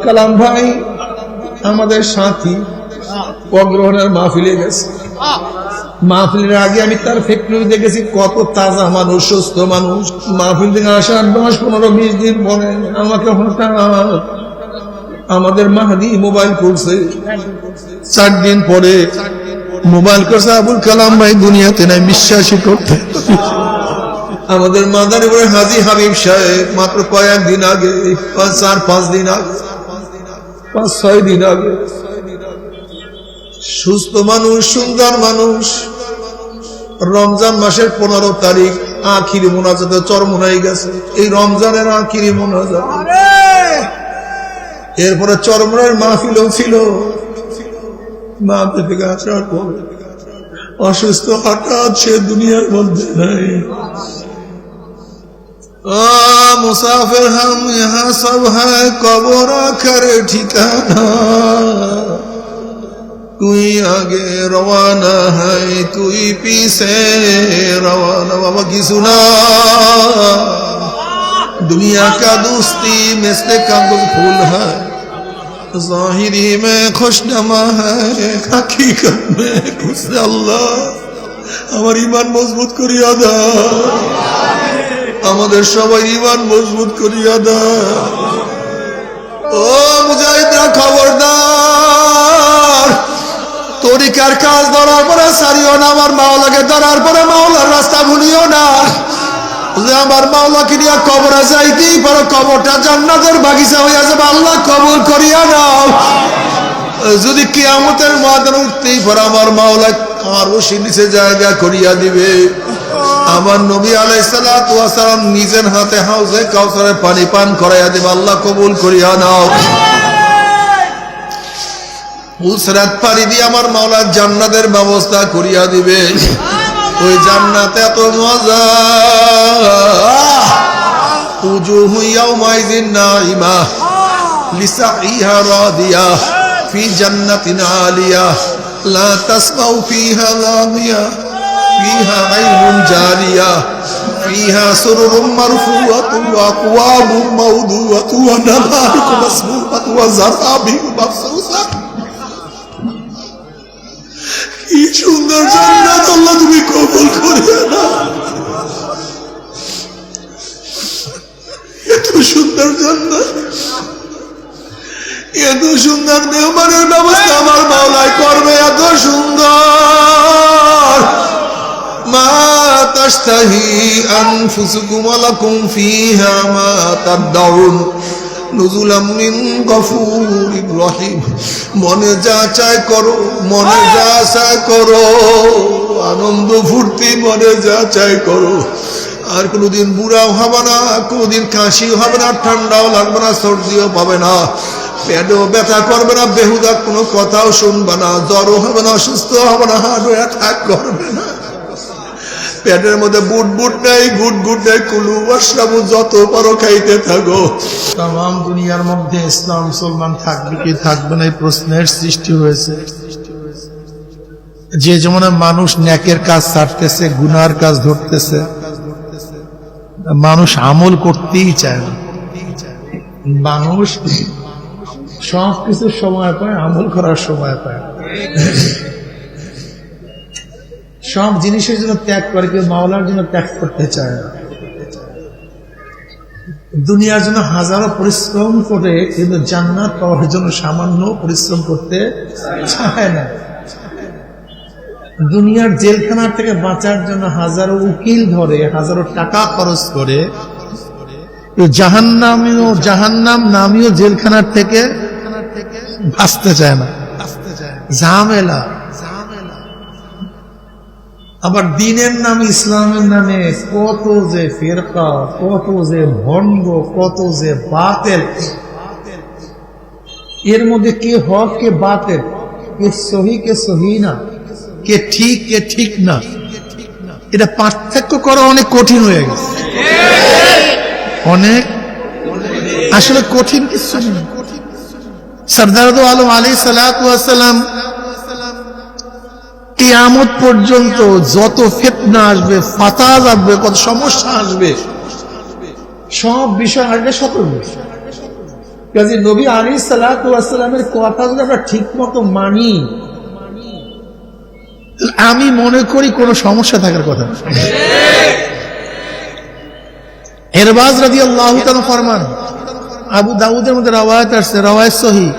কালাম ভাই আমাদের সাথী অগ্রহণের মাহফিলে গেছে। মাহফিলের আগে আমি তার ফ্যাক্টরি দেখেছি, কত তাজা মানুষ, সুস্থ মানুষ। মাহফিল থেকে আসার 10-15-20 দিন পরে আমাকে হঠাৎ আমাদের মাহাদি মোবাইল করছে। 4 দিন পরে মোবাইল করছে, আবুল কালাম ভাই দুনিয়াতে নাই, বিশ্বাসই করতে। আমাদের মাদারীপুরে হাজী হাবিব সাহেব মাত্র কয়েকদিন আগে, 4-5 দিন আগে, 5-6 দিন আগে, সুস্থ মানুষ, সুন্দর মানুষ। রমজান মাসের 15 তারিখ আখিরি মোনাজাতে চরমোনাই গেছে। এই রমজানের আখিরি মোনাজাত, এরপরে চরমোনার মাহফিলও ছিল। মাহফিল থেকে আসার পর অসুস্থ, হঠাৎ সে দুনিয়ার মধ্যে নাই। মুসাফির হাম ইহা সব হ্যায়, কবর আখের ঠিকানা। তুই আগে রওয়ানা হ্যায়, তুই পিছে রওয়ানা। বাবা কিছু না, दुनिया का दोस्ती मिसले का फूल है, ज़ाहिरी में खुशनमा है, हकीकत में खुश अल्लाह। আমার ঈমান মজবুত করিয়া দাও, আমাদের সবাই ঈমান মজবুত করিয়া দাও। ও মুজাহিদরা খবরদার, তরিকার কাজ ধরার পরে ছাড়িও না, আমার মাওলাকে ধরার পরে মাওলার রাস্তা ভুলিও না। যে আমার মাওলাকে নিয়ে কবরে যাইতেই পারো, কবরটা জান্নাতের বাগিচা হইয়া যাবে, আল্লাহ কবুল করিয়া নাও। যদি কিয়ামতের ময়দানে উঠতেই পারো, আমার মাওলা আরশের নিচে জায়গা করিয়া দিবে। আমার নবী আলাইহিস সালাতু ওয়াস সালাম নিজের হাতে হাউজে কাউসারের পানি পান করাইয়া দিবে, আল্লাহ কবুল করিয়া নাও। উসরাত পানি দিয়ে আমার মাওলা জান্নাতের ব্যবস্থা করিয়া দিবে। ওই জান্নাতে এত মজা, উজুহু ইয়াউমাইযিন নাইমা লিসাইহা রাদিয়া ফি জান্নাতিন আলিয়া লা তাসমাউ ফিহা লাগিয়া ফিহা আইনুন জারিয়া ফিহা সুরুরুম মারফুআতুন ওয়া আকওয়াবুম মাওদুআতুন ওয়া নামারুকু মাসফুফাতুন ওয়া যারাবিউ মাবসুসা। কি সুন্দর জান্নাত, আল্লাহ তুমি কবুল করিয়া নাও। এত সুন্দর জান্নাত, এত সুন্দর মেহমানের ব্যবস্থা আমার মাওলাই করবে, এত সুন্দর। মা তাশতাহি আনফুসুকুম ওয়া লাকুম ফিহা মা তাদউন নুজুলাম মিন গফুরির রহিম। মনে যা চায় করো, মনে যা চায় করো, আনন্দ ফুর্তি মনে যা চায় করো। আর কোনোদিন বুড়াও হবে না, কোনোদিন কাশিও হবে না, ঠান্ডাও লাগবে না, সর্দিও পাবে না, পেটও ব্যথা করবে না, বেহুদা কোনো কথাও শুনবে না, জ্বরও হবে না, অসুস্থ হবে না, হার্টও অ্যাটাক করবে না। পেটের মধ্যে বুট বুট নাই, গুট গুট নাই, কুলু ওয়াশরাবু, যত পারো খাইতে থাকো। তাম দুনিয়ার মধ্যে ইসলাম মুসলমান থাকবে কি থাকবে না এই প্রশ্নের সৃষ্টি হয়েছে। যে যেমন মানুষ নেকের কাজ ছাড়তেছে, গুনার কাজ ধরতেছে, মানুষ আমল করতেই চায় না। মানুষ সব কিছুর সময় পায়, আমল করার সময় পায়। সব জিনিসের জন্য ত্যাগ করে, কেউ মাওলার জন্য ত্যাগ করতে চায় না। দুনিয়ার জন্য হাজারো পরিশ্রম করে, কিন্তু জান্নাত পাওয়ার জন্য সামান্য পরিশ্রম করতে চায় না। দুনিয়ার জেলখানার থেকে বাঁচার জন্য হাজারো উকিল ধরে, হাজারো টাকা খরচ করে, জাহান্নাম নামীয় জেলখানার থেকে বাঁচতে চায় না। ঝামেলা। আবার দিনের নামে, ইসলামের নামে কত যে ফিরকা, কত যে ভণ্ড, কত যে বাতিল। এর মধ্যে কে হক কে বাতিল, কে সহি কে সহি না, কে ঠিক কে ঠিক না, এটা পার্থক্য করা অনেক কঠিন হয়ে গেছে। অনেক আসলে কঠিন কিছু না। সরদার দো আলম আলাইহিস সালাতু ওয়াস সালাম কিয়ামত পর্যন্ত যত ফিতনা আসবে, ফাসাদ আসবে, কত সমস্যা আসবে, সব বিষয় আসবে সতর্ক। কাজে নবী আলাইহিস সালাতু ওয়াস সালামের কথা যদি আমরা ঠিক মতো মানি, আমি মনে করি কোনো সমস্যা থাকার কথা না। ইরবাজ রাদিয়াল্লাহু তাআলা ফরমান, আবু দাউদের মধ্যে রওয়ায়াত আছে, রওয়ায়াত সহিহ,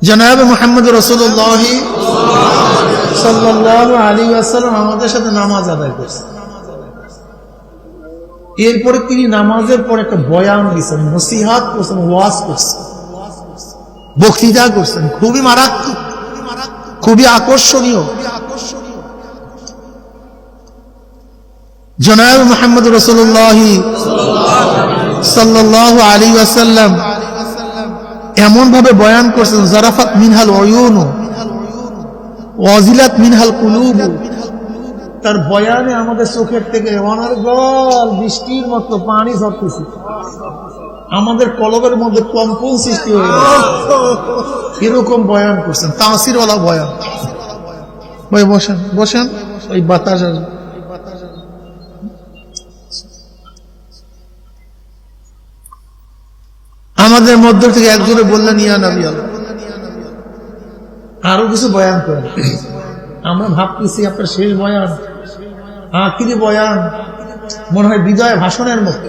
জনাব মুহাম্মদ রাসূলুল্লাহ সাল্লাল্লাহু আলাইহি ওয়াসাল্লাম আমাদের সাথে নামাজ আদায় করছেন। এরপরে তিনি নামাজের পর একটা বয়ান দিয়েছেন, নসিহত করছেন, ওয়াজ করছেন, বক্তৃতা করছেন, খুবই মারাত্মক, খুবই আকর্ষণীয়। জনাব মুহাম্মদ রাসূলুল্লাহ সাল্লাল্লাহু আলাইহি ওয়াসাল্লাম এমন ভাবে বয়ান করছেন, জারাফাত মিনহাল উয়ুন ওয়াজিলাত মিনহাল কুলুব। তার বয়ানে আমাদের চোখের থেকে অনর্গল বৃষ্টির মতো পানি ঝরতেছে, আমাদের কলবের মধ্যে কম্পন সৃষ্টি হয়ে গেছে। এরকম বয়ান করছেন, তাসিরওয়ালা বয়ান। ভাই বসেন বসেন, ওই বাতাস আসবে। আমাদের মধ্য থেকে একজনে বললেন, ইয়া নবী আল্লাহ, আরো কিছু বয়ান করেন। আমরা ভাবতেছি আপনার শেষ বয়ান, আখিরি বয়ান, মনে হয় বিজয় ভাষণের মতো,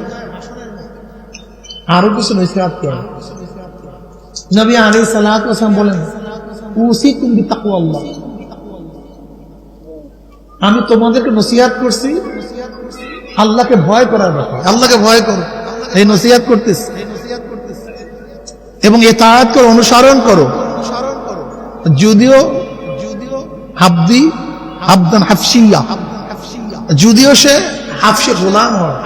আরো কিছু নসিহত করেন। নবী আলাইহিস সালাতু ওয়াস সালাম বলেন, উসিকুম বিতাকওয়াল্লাহ, আমি তোমাদেরকে নসিহত করছি আল্লাহকে ভয় করার ব্যাপারে। আল্লাহকে ভয় করো, এই নসিহত করতেছি, এবং ইতাআত করো, অনুসরণ করো। যদিও হাবদি আবদান হাফসিয়া, যদিও সে হাফসে গোলাম হয়,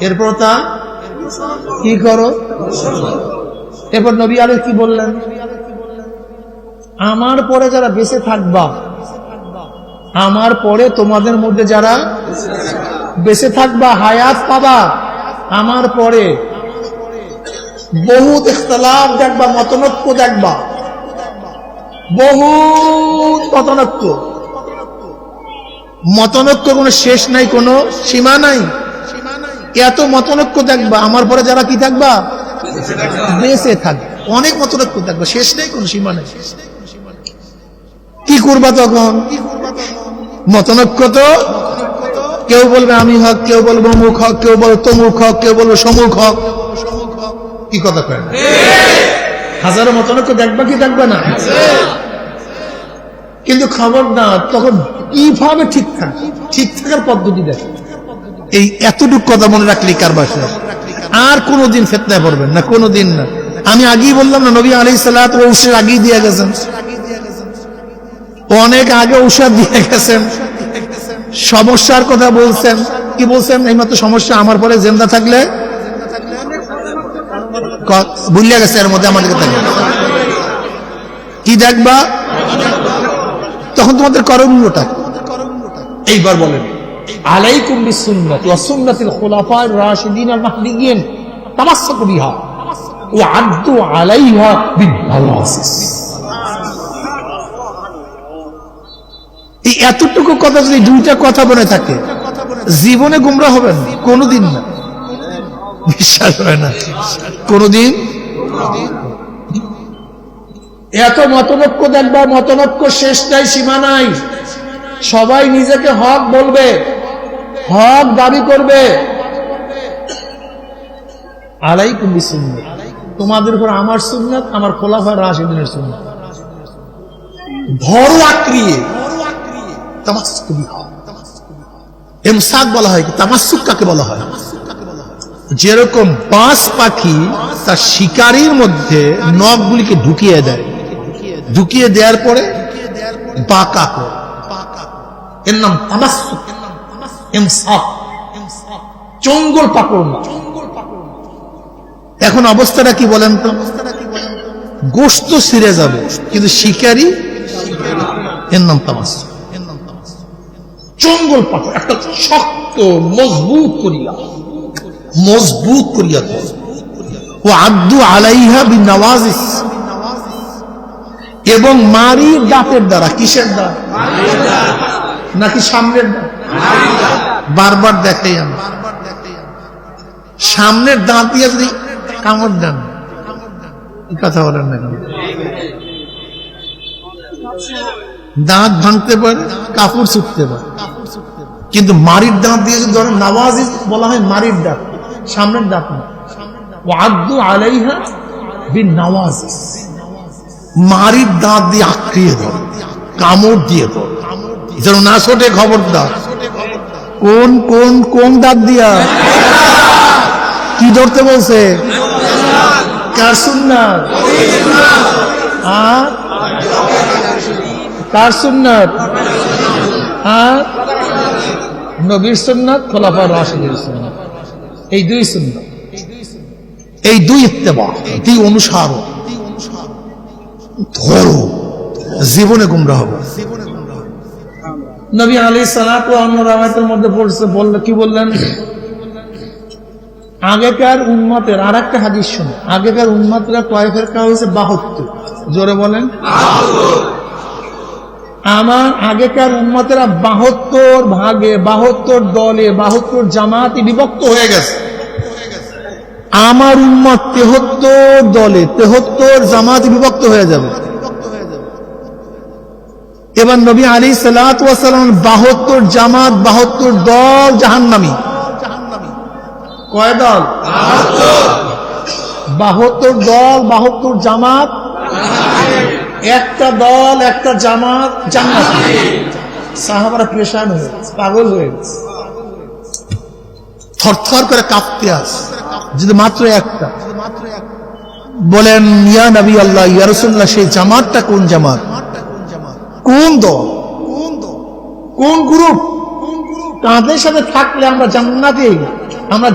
এরপর তা কি করো। এরপর নবী আলাইহিস কি বললেন, আমার পরে যারা বেঁচে থাকবা, আমার পরে তোমাদের মধ্যে যারা বেঁচে থাকবা, হায়াত পাবা, আমার পরে বহুত ইখতিলাফ দেখবা, মতনৈক্য দেখবা, বহুত মতনৈক্য। মতনৈক্য কোনো শেষ নাই, কোনো সীমা নাই। এত মতনৈক্য দেখবা, আমার পরে যারা কি থাকবা, বেঁচে থাকবে। অনেক মতনৈক্য দেখবা, শেষ নেই, কোনো সীমা নেই। কি করবা তখন? মতনৈক্য তো কেউ বলবে আমি হক, কেউ বলবো মুখ হক, কেউ বলবে তমুক হক, কেউ বলবে সমুখ হক। কি কথা কয়? হাজারো মতনৈক্য দেখবা কি দেখবা না? কিন্তু খবর না, তখন কিভাবে ঠিক থাকে, ঠিক থাকার পদ্ধতি দেখে। এই এতটুকু কথা মনে রাখলে কার বাসায় আর কোনোদিন ফিতনায় পড়বেন না, কোনোদিন না। আমি আগেই বললাম না, নবী আলাইহিস সালাতু ওয়াস সালাম আগেই দিয়ে গেছেন, অনেক আগে ঔষধ দিয়ে গেছেন, সমস্যার কথা বলছেন। কি বলছেন? এইমাত্র সমস্যা, আমার পরে জিন্দা থাকলে ভুলিয়া গেছে, এর মধ্যে আমাদেরকে থাকবে কি দেখবা, তখন তোমাদের করণীয়টা। এইবার বলেন, আলাইকুম বিসুন্নতি ওয়া সুন্নাতিল খুলাফায়ে রাশিদিন আল মাহদিয়িন তামাসসাকু বিহা ওয়া আদ্দু আলাইহা বিন-নাওয়াজিস। এই এতটুকু কথা যদি দুইটা কথা বলে থাকে, জীবনে গুমরা হবেন কোনোদিন না, বিশ্বাস হয় না কোনোদিন। এত মতনৈক্য দেখবা, মতনৈক্য শেষ নাই, সীমা নাই। সবাই নিজেকে হক বলবে, হক দাবি করবে। আলাইকুম বিসুন্নাত, তোমাদের উপর আমার সুন্নাত, আমার খোলাফায়ে রাশিদিনের সুন্নাত। ভরো আঁকড়িয়ে তামাসসুক বিহা। ইমসাক বলা হয়, তামাসসুক কাকে বলা হয়? যেরকম বাজ পাখি তার শিকারীর মধ্যে নখগুলিকে ঢুকিয়ে দেয়, ঢুকিয়ে দেওয়ার পরে বাঁকা করে, এর নাম তামাসসুক, ইমসাক, চঙ্গল পাকড় না। এখন অবস্থাটা কি বলেন তো? গোশত ছিঁড়ে যাবে, কিন্তু শিকারী, এর নাম তামাসসুক, চঙ্গল পাকড়, একটা শক্ত মজবুত করিয়া, মজবুত করিয়া ও আদ্দু আলাইহা বিন-নাওয়াজিস, এবং মারি দাঁতের দ্বারা। কিসের দাঁত? নাকি সামনের দাঁত? বারবার দেখাই আমি, সামনের দাঁত দিয়ে যদি কামড় দেন, কথা বলেন না কেন? দাঁত ভাঙতে পারে, কাপড় ছুটতে পারে, কিন্তু মারির দাঁত দিয়ে যদি ধরেন, নওয়াজি বলা হয় মারির দাঁত, সামনের দাঁত না। ওয়াদ্দু আলাইহা বিন নওয়াজিস, মারির দাঁত দিয়ে আঁকড়িয়ে ধরে, কামড় দিয়ে ধরে, যেন না ছোটে। খবরদার। কোন কোন কোন দাঁত দিয়া কি ধরতে বলছে? কার সুন্নাত? কার সুন্নাত? নবীর সুন্নাত, খোলাফায়ে রাশিদিনের সুন্নাত। এই দুই সুন্নাত, এই দুই ইত্তেবা, দুই অনুসরণ ধরো, জীবনে গুমরাহ হবে। নবী আলাইহিস সালাতু ওয়াস সালামের মধ্যে পড়ছে, বললে কি বললেন? আগেকার উম্মতের আরেকটা হাদিস শুনে, আগেকার উম্মতরা কয় ফেরকা হয়েছে? 72। জোরে বলেন। আমার আগেকার উম্মতেরা 72 ভাগে, 72 দলে, 72 জামাতে বিভক্ত হয়ে গেছে। আমার উম্মত 73 দলে, 73 জামাতে বিভক্ত হয়ে যাবে। এবার নবী আলাইহিস সালাতু ওয়াস সালাম 72 জামাত, 72 দল জাহান্নামী। কয় দল? 72 দল, 72 জামাত, একটা দল, একটা জামাত জান্নাতি। সাহাবারা পেরেশান হয়ে গেছে, পাগল হয়ে গেছে, থরথর করে কাঁপতে আছে। যদি মাত্র একটা বলেন, ইয়া নবী আল্লাহ, ইয়া রাসূলুল্লাহ, সেই জামাতটা কোন জামাত? কোন দল? কোন গ্রুপ? কাদের সাথে থাকলে আমরা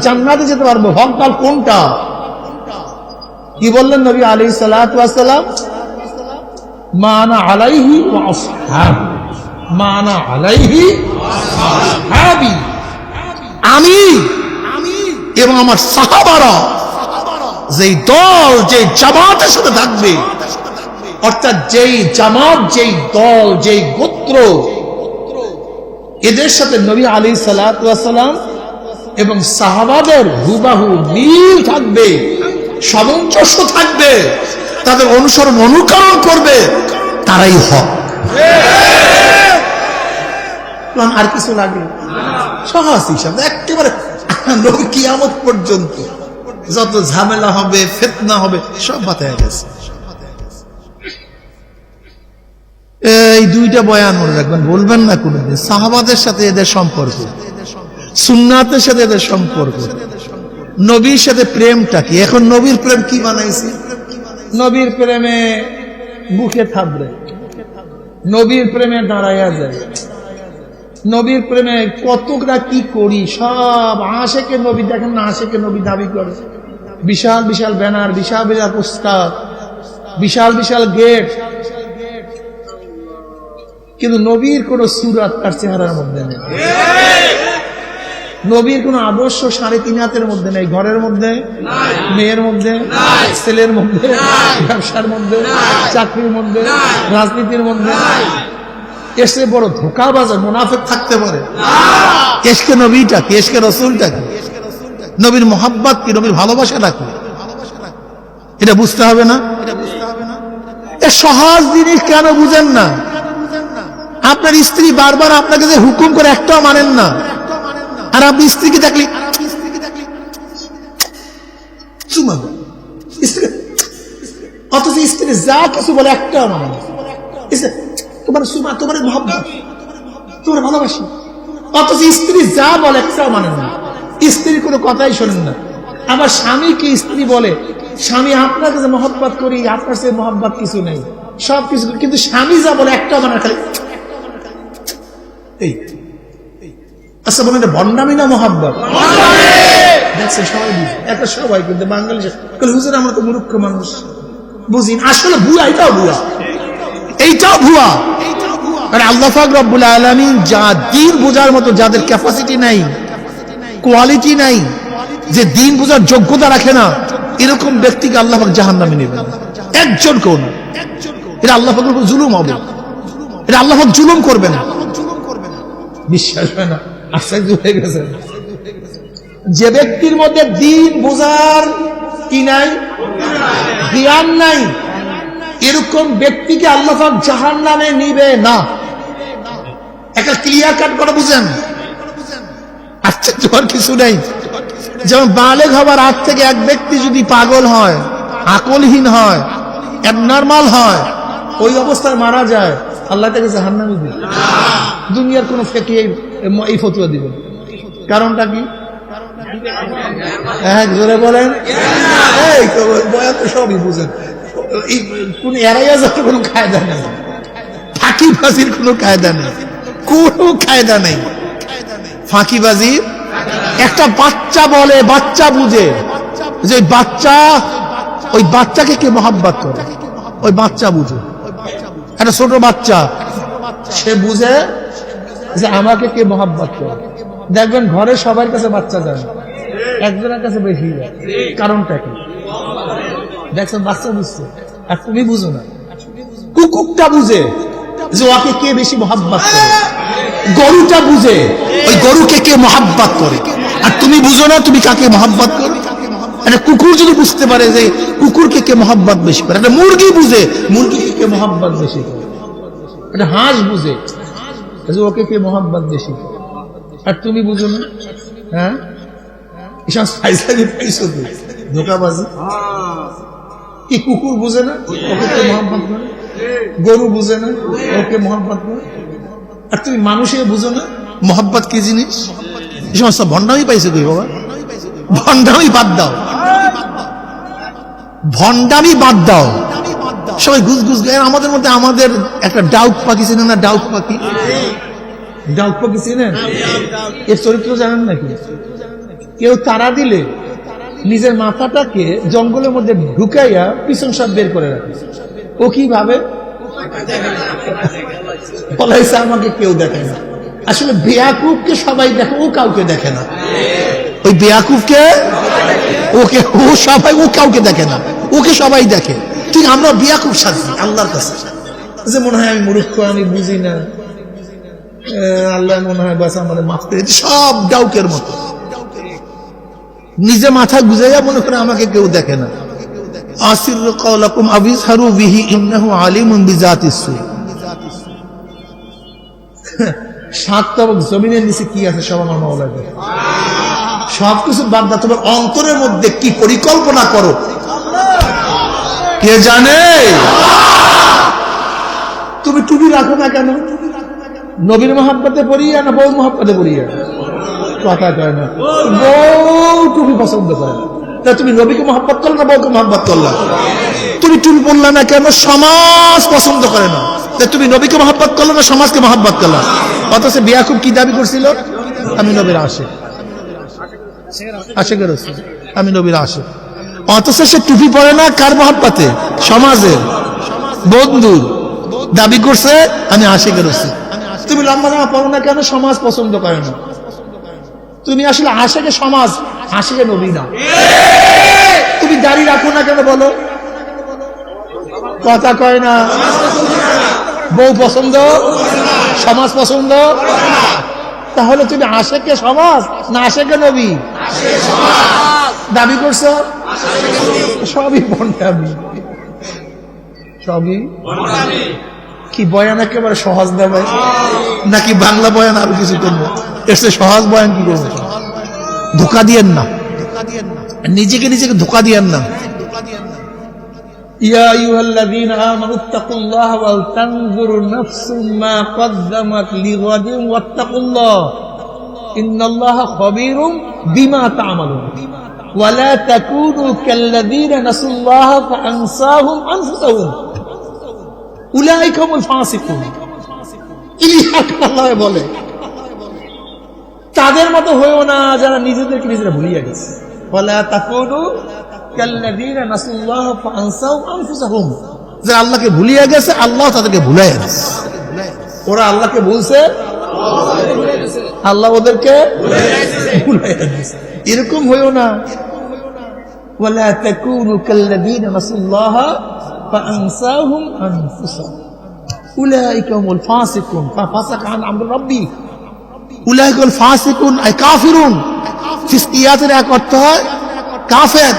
জান্নাতে যেতে পারবো? হকদাল কোনটা? কি বললেন নবী আলাইহিস সালাতু ওয়াস সালাম? মানা আলাইহি ওয়া আসহাবি, মানা আলাইহি ওয়া আসহাবি, আমি এবং আমার সাহাবারা যেই দল, যেই জামাতের সাথে থাকবে, অর্থাৎ যেই জামাত, যেই দল, যেই গোত্র, এদের সাথে নবী আলাইহিস সালাতু ওয়াস সালাম এবং সাহাবাদের হুবাহু মিল থাকবে, সামঞ্জস্য থাকবে, তাদের অনুসরণ অনুকরণ করবে, তারাই হক। আর কিছু লাগে? সহজ হিসাব একেবারে নবী কিয়ামত পর্যন্ত যত ঝামেলা হবে, ফিতনা হবে, সব বাতায় গেছে। এই দুইটা বয়ান মনে রাখবেন, বলবেন না কোনদিন। সাহাবাদের সাথে এদের সম্পর্ক, সুন্নাতের সাথে এদের সম্পর্ক, নবীর সাথে প্রেমটা কি? এখন নবীর প্রেম কি বানাইছে? নবীর প্রেমে বুকে থাকবে, নবীর প্রেমে দাঁড়াইয়া যায়, নবীর প্রেমে কতটা কি করি, সব আশেকে নবী। দেখেন না, আশেকে নবী দাবি করে, বিশাল বিশাল ব্যানার, বিশাল বিশাল পোস্টার, বিশাল বিশাল গেট, কিন্তু নবীর কোন সুরাত তার চেহারার মধ্যে নেই। নবীর কোন আদর্শ 3.5 হাতের মধ্যে নেই, ঘরের মধ্যে, মেয়ের মধ্যে, ছেলের মধ্যে, ব্যবসার মধ্যে, চাকরির মধ্যে, রাজনীতির মধ্যে। এসে বড় ধোঁকাবাজ মুনাফিক থাকতে পারে? এসকে নবীটা কি? এসকে রসুলটা কি? নবীর মোহাব্বত কি? নবীর ভালোবাসাটা কি? এটা বুঝতে হবে না? এ সহজ জিনিস কেন বুঝেন না? আপনার স্ত্রী বারবার আপনাকে যে হুকুম করে, একটাও মানেন না, আর আপনি স্ত্রীকে দেখলি চুমা, অথচ স্ত্রী যা কিছু বলে একটাও মানে না। তোমার সুমা, তোমার মহব্বত, তোমার ভালোবাসি, অথচ স্ত্রী যা বলে একটাও মানেন না, স্ত্রীর কোনো কথাই শোনেন না। আবার স্বামীকে স্ত্রী বলে, স্বামী আপনাকে যে মহব্বত করি, আপনার সে মহব্বত কিছু নেই, সব কিছু, কিন্তু স্বামী যা বলে একটাও মানে খালি এই। আচ্ছা বলেন, ভণ্ডামি না মহব্বত? দেখছেন সবাই বুঝে, এটা সবাই, কিন্তু বাঙালি হুজুর আমরা তো মূর্খ মানুষ, বুঝি আসলে ভুয়া, এটাও ভুয়া, এইটাও ভুয়া। কারণ আল্লাহ পাক রব্বুল আলামিন যা দিন বোঝার মতো যাদের ক্যাপাসিটি নাই, কোয়ালিটি নাই, যে দিন বোঝার যোগ্যতা রাখে না, এরকম ব্যক্তিকে আল্লাহ পাক জাহান্নামে নেবেন। একজন কেউ না, এটা আল্লাহ পাকের উপর জুলুম হবে, এটা আল্লাহ পাক জুলুম করবেন। বিশ্বাস হয় না? আশ্চর্য হয়ে গেছে। যে ব্যক্তির মধ্যে দিন বোঝার কি নাই? জ্ঞান নাই। এরকম ব্যক্তিকে আল্লাহ পাক জাহান্নামে নিবে না। একটা ক্লিয়ার কাট করে বুঝেন। আচ্ছা, তোমার কিছু নাই। যেমন বালেগ হবার আগ থেকে এক ব্যক্তি যদি পাগল হয়, আকলহীন হয়, অ্যাবনর্মাল হয়, ওই অবস্থায় মারা যায়, আল্লাহ তাকে জাহান্নামে দিবে। দুনিয়ার কোন ফেকি এই ফতোয়া দিবে। কারণটা কি? জোরে বলেন। এই তো বয়ান তো সবই বুঝেন। কোন এড়াইয়া যাওয়ার কোন কায়দা নেই, ফাঁকিবাজির কোন কায়দা নেই, কোনো কায়দা নেই ফাঁকিবাজি। একটা বাচ্চা বলে, বাচ্চা বুঝে যে বাচ্চা, ওই বাচ্চাকে কে মহাব্বত করে, ওই বাচ্চা বুঝে। একটা ছোট বাচ্চা, সে বুঝে যে আমাকে কে মহাব্বত করে। দেখবেন ঘরের সবার কাছে বাচ্চা যায়, একজনের কাছে বেশি যায়। কারণটা কি? দেখছেন, বাচ্চা বুঝছে আর তুমি বুঝো না। কুকুরটা বুঝে যে ওকে কে বেশি মহাব্বত করে, গরুটা বুঝে ওই গরুকে কে মহাব্বত করে, আর তুমি বুঝো না তুমি কাকে মহাব্বত করো। একটা কুকুর যদি বুঝতে পারে যে কুকুরকে কে মহাব্বত বেশি করে, একটা মুরগি বুঝে মুরগিকে কে মহাব্বত বেশি করে, একটা হাঁস বুঝে যে ওকে কে মহাব্বত বেশি করে, আর তুমি বুঝো না। হ্যাঁ, এসব ফাইজলামি পাইছো তো, ধোঁকাবাজি। কি কুকুর বুঝে না ওকে কে মহাব্বত করে, গরু বুঝে না ওকে মহাব্বত করে, আর তুমি মানুষে বুঝো না মহাব্বত কি জিনিস। এই সমস্ত ভণ্ডামি পাইছে কই বাবা? ভণ্ডামি বাদ দাও, ভণ্ডামি বাদ দাও। সবাই ঘুষ ঘুষ গায়ে। আমাদের মধ্যে আমাদের একটা ডাউট পাখি চিনেন না? ডাউট পাখি, ডাউট পাখি চিনেন? এর চরিত্র জানেন নাকি? কেউ তারা দিলে নিজের মাথাটাকে জঙ্গলের মধ্যে ঢুকাইয়া পিছন সব বের করে রাখে। ও কি ভাবে? বলাইছে আমাকে কেউ দেখে না। আসলে বেয়াকুবকে সবাই দেখে, ও কাউকে দেখে না। ওই বেয়াকুবকে ওকে ও সবাই, ও কাউকে দেখে না, ওকে সবাই দেখে। ঠিক আমরা বেয়াকুব সাজি আল্লাহর কাছে, যে মনে হয় আমি মূর্খ, আমি বুঝি না, আল্লাহ মনে হয় বাস আমাদের মাফ করে। সব ডাউকের মতো নিজে মাথা গুজাইয়া মনে করে আমাকে কেউ দেখে না। আসিরু কাওলাকুম আবিজহারু বিহি ইন্নাহু আলিমুন বিজাতিস সুদূর। সাত তবক জমিনের নিচে কি আছে সব আমার মাওলা জানে। সবকিছু বাদ দাও, তোমার অন্তরের মধ্যে কি পরিকল্পনা করো কে জানে? তুমি টুপি রাখো না কেন? নবীর মহাব্বতে পড়িয়া না বউ মহাব্বতে পড়িয়া? কথা কয় না, বউ টুপি পছন্দ করে না। তা তুমি নবীকে মহাব্বত করলে না বউকে মহাব্বত করলা? তুমি টুপি পড়লা না কেন? সমাজ পছন্দ করে না। তা তুমি নবীকে মহাব্বত করলে না সমাজকে মহাব্বত করলা? অথচ বেয়াকুব কি দাবি করছিল? আমি নবীর আশিক, আশিকের রাসূল, আমি নবীর আশিক। অথচ সে টুপি পরে না কার মহাব্বতে? সমাজের বন্ধুর। দাবি করছে আমি আশিকের রাসূল। তুমি লম্বা জামা পরো না কেন? সমাজ পছন্দ করে না। তুমি আসলে আশিকে সমাজ, আশিকে নবী না। তুমি দাড়ি রাখো না কেন বলো? কথা কয় না। বউ পছন্দ, সমাজ পছন্দ। তাহলে তুমি আশিকে সমাজ না আশিকে নবী দাবি করছো? সবই ভণ্ডামি, সবই। কি বয়ান একেবারে সহজ দেবে নাকি বাংলা বয়ান আরো কিছু করবো? এর সহজ বয়ান কি করবো? ধোকা দিয়েন না, নিজেকে নিজেকে ধোকা দিয়েন না। ইয়া আইয়ুহাল্লাযীনা আমানুত্তাকুল্লাহা ওয়াল তানজুর নাফসুম মা কদ্দামাত লিগাদিন ওয়াত্তাকুল্লাহ ইন্নাল্লাহা খাবীরুম বিমা তা'মালুন ওয়া লা তাকুনু কাল্লাযীনা নাসুল্লাহা ফাআনসাহুম আনফুসাহুম উলাইকা হুমুল ফাসিকুন। আল্লাহ বলে তাদের মতো হয়েও না যারা নিজেদেরকে নিজেরা ভুলিয়ে গেছে। ওয়ালা তাকুনু কাল্লাযীনা নাসুল্লাহা ফাআনসাহুম আনফুসাহুম, যারা আল্লাহকে ভুলিয়ে গেছে আল্লাহ তাদেরকে ভুলাইয়া দিয়েছে। ওরা আল্লাহকে ভুলছে, আল্লাহ ওদেরকে ভুলাইয়া দিয়েছে। এরকম হয়েও না। ওয়ালা তাকুনু কাল্লাযীনা নাসুল্লাহা ফাআনসাহুম আনফুসাহুম উলাইকা হুমুল ফাসিকুন ফাসাকা আন আমরি রাব্বি উলাইকাল ফাসিকুন আই কাফিরুন। ফিসকিয়াতের এক অর্থ হয় কাফের,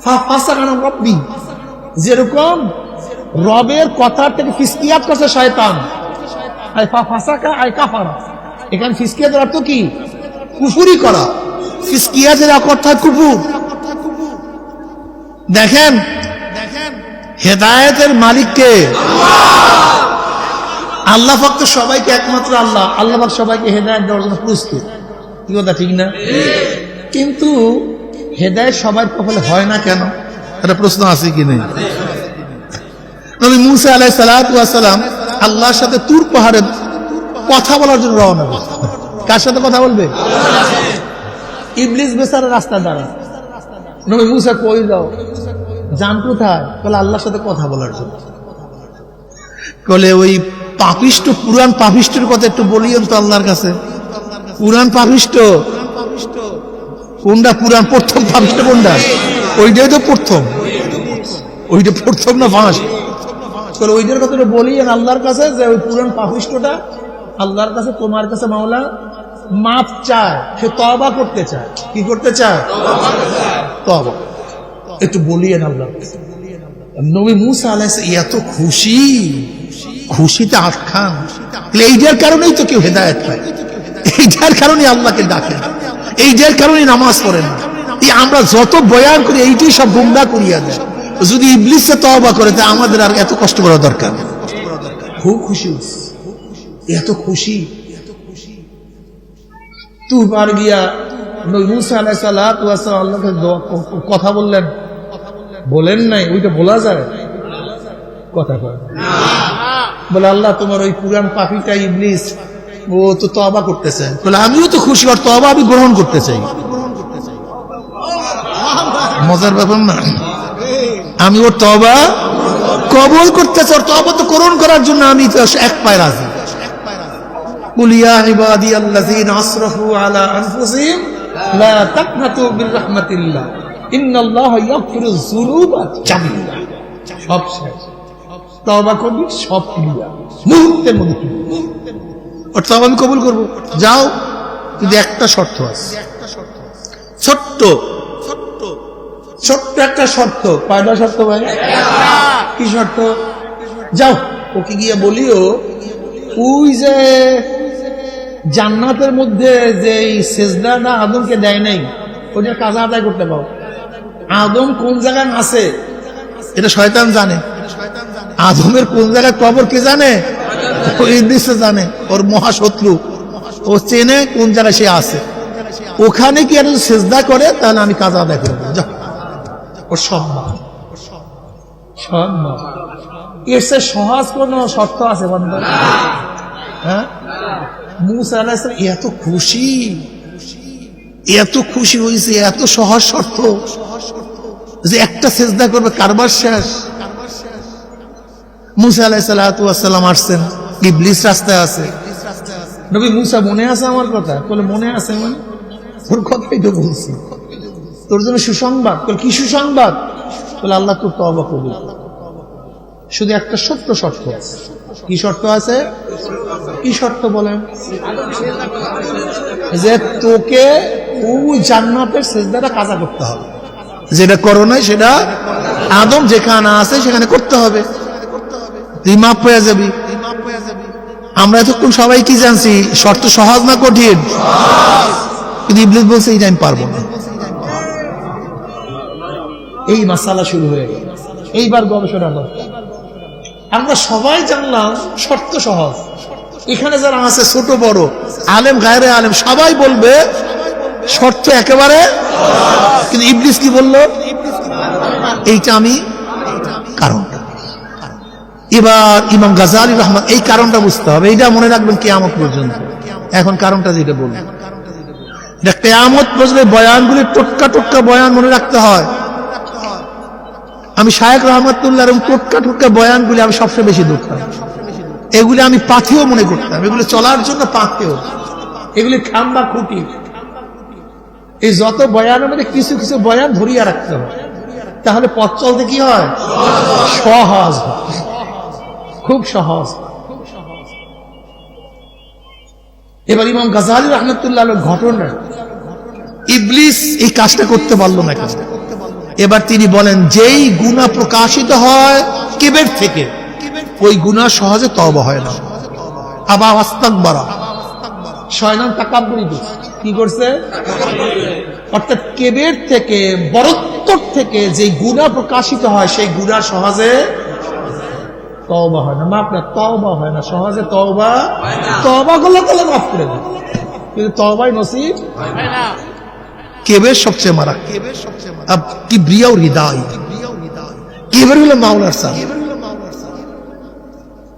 ফাসাকা আন রাব্বি, যেরকম রবের কথা থেকে ফিসকিয়াত করছে শয়তান। ফাসাকা আই কাফারা, এখানে ফিসকিয়াতের অর্থ কি? কুফরি করা। ফিসকিয়াতের অর্থ কুফর। দেখেন হেদায়েতের মালিক কে? আল্লাহ ফক্ত সবাইকে একমাত্র আল্লাহ, আল্লাহ পাক সবাইকে হেদায়েত দেওয়ার জন্য প্রস্তুত। কি কথা ঠিক না? কিন্তু হেদায়েত সবার কপালে হয় না কেন? একটা প্রশ্ন আছে কি নেই? নবী মুসা আলাইহিস সালাতু ওয়াস সালাম আল্লাহর সাথে তুর পাহাড়ে কথা বলার জন্য রওনা হলেন। কার সাথে কথা বলবে? ইবলিস বেচারা রাস্তা দাঁড়ায়। নবী মুসা কই যাও? যান কোথায়? বলে আল্লাহর সাথে কথা বলার জন্য। বলে ওই পাপিষ্ট, পুরান পাপিষ্টের কথা একটু বলিয়েন তো আল্লাহর কাছে। পুরান পাপিষ্ট কোনটা? পুরান প্রথম পাপিষ্ট কোনটা? ওইটাই তো প্রথম, ওইটা প্রথম না ফার্স্ট? বলে ওইটার কথা বলিয়েন আল্লাহর কাছে যে ওই পুরান পাপিষ্টটা আল্লাহর কাছে, তোমার কাছে মাওলা মাপ চায়, সে তওবা করতে চায়। কি করতে চায়? তওবা। একটু বলিয়েন আল্লাহ। নবী মুসা আলাইহিস এত খুশি, খুশিতে আটখান। এইটার কারণেই তো কেউ হেদায়েত পায়, এইটার কারণে আল্লাহকে ডাকে, এইটার কারণে নামাজ পড়ে না। এই আমরা যত বয়ান করি এইটাই সব গুমরাহ করিয়া দেয়। যদি ইবলিসে তওবা করে তা আমাদের আর এত কষ্ট করা দরকার। খুব খুশি, এত খুশি। তুবার গিয়া নবী মুসা আলাইহিস সালাতু ওয়াস সালাম আল্লাহকে কথা বললেন, বলেন নাই? ওইটা বলা যায়? কথা কয় না। বলে আল্লাহ তোমার ওই পুরান পাপীটা ইবলিস ও তো তওবা করতেছে। বলে আমিও তো খুশি, আর তওবা আমি গ্রহণ করতে চাই। মজার ব্যাপার না? আমি ওর তওবা কবুল করতে চাই, ওর তওবা তো গ্রহণ করার জন্য আমি তো এক পায়ে রাজি। কুল ইয়া ইবাদিয়াল্লাযীনা আসরাফু আলা আনফুসিহিম লা তাকনাতু মির রাহমাতিল্লাহ ইন্নাল্লাহা ইয়াগফিরুয যুনুবা জামিআ। সব শেষ, তওবা করবি, সব ক্লিয়ার, মুহূর্তের মধ্যে। ওর তওবা আমি কবুল করব, যাও। কিন্তু একটা শর্ত আছে, ছোট্ট ছোট্ট একটা শর্ত। কয়টা শর্ত ভাই? কি শর্ত? যাও ওকে গিয়ে বলিও ওই যে জান্নাতের মধ্যে যে সেজদাটা আদমকে দেয় নাই, ওইটা কাজা আদায় করতে পারো। আদম কোন জায়গায় আছে এটা শয়তান জানে। আদমের কোন জায়গায় কবর কে জানে? ইবলিস জানে, ওর মহাশত্রু। ও চেনে কোন জায়গায় সে আছে। ওখানে কি আর সেজদা করে তাহলে আমি কাজা আদায় করবো। যাও, ওর সম্মান, সম্মান। এর সে সহজ কোন শর্ত আছে বন্ধু? হ্যাঁ, মুসা আলাইহিস সালাম এত খুশি, এত খুশি হয়েছে, এত সহজ শর্ত যে একটা সেজদা করবে, কারবার শেষ। মুসা আলাইহিস সালাতু ওয়াস সালাম আসছেন, ইবলিস রাস্তায় আছে। নবী মুসা মনে আছে আমার কথা? বলে মনে আছে। মানে তোর কথাই তো বলছি, তোর জন্য সুসংবাদ। কি সুসংবাদ? বলে আল্লাহ তোর তওবা কবুল। শুধু একটা সত্য শর্ত আছে। কি শর্ত আছে? কি শর্ত বলেন? যে তোকে ওই জান্নাতের সেজদাটা কাজা করতে হবে। যেটা করো নাই সেটা আদম যেখানে আছে সেখানে করতে হবে, তুই মাপ পেয়ে যাবি। আমরা এতক্ষণ সবাই কি জানছি? শর্ত সহজ না কঠিন? কিন্তু ইবলিস বলছে এইটা আমি পারবো না। এই মাসালা শুরু হয়ে গেল। এইবার গবেষণা দরকার। আমরা সবাই জানলাম শর্ত সহজ। এখানে যারা আছে ছোট বড়, আলেম গায়রে আলেম, সবাই বলবে শর্ত একেবারে। কিন্তু ইবলিস কি বলল? এইটা আমি কারণটা। এবার ইমাম গাজালি রহমান এই কারণটা বুঝতে হবে, এইটা মনে রাখবেন কিয়ামত পর্যন্ত। এখন কারণটা যেটা বলবেন, কিয়ামত পর্যন্ত বয়ানগুলি টোটকা টোটকা বয়ান মনে রাখতে হয়। আমি শায়েখ রহমাতুল্লাহ এরকম টোটকা টোটকা বয়ানগুলি আমি সবচেয়ে বেশি ধরতাম। এগুলি আমি পাথেও মনে করতাম, এগুলি চলার জন্য পাথেও, এগুলি খাম্বা খুঁটি। এই যত বয়ানের মধ্যে কিছু কিছু বয়ান ধরিয়া রাখতে হয়, তাহলে পথ চলতে কি হয়? সহজ হয়, খুব সহজ। এবার ইমাম গাজালি রহমাতুল্লাহ ঘটনা, ইবলিস এই কাজটা করতে পারলো না কেন? এবার তিনি বলেন, যেই গুনাহ প্রকাশিত হয় কিবের থেকে, ওই গুনাহ সহজে তওবা হয় না। আবা ওয়াস্তাকবারা, শয়তান তাকাব্বুরি কি করছে? অর্থাৎ কিবের থেকে, বরত্বর থেকে যে গুনাহ প্রকাশিত হয়, সেই গুনাহ সহজে তওবা হয় না। মাফ না, তওবা হয় না সহজে, তওবা তওবা করলে তাহলে মাফ করে দেয়, কিন্তু তওবাই নসিব হয় না। কিবের সবচেয়ে মারা, আব কিবরিয়া ও রিদাই। কিবর হলো মাওলার সাথ,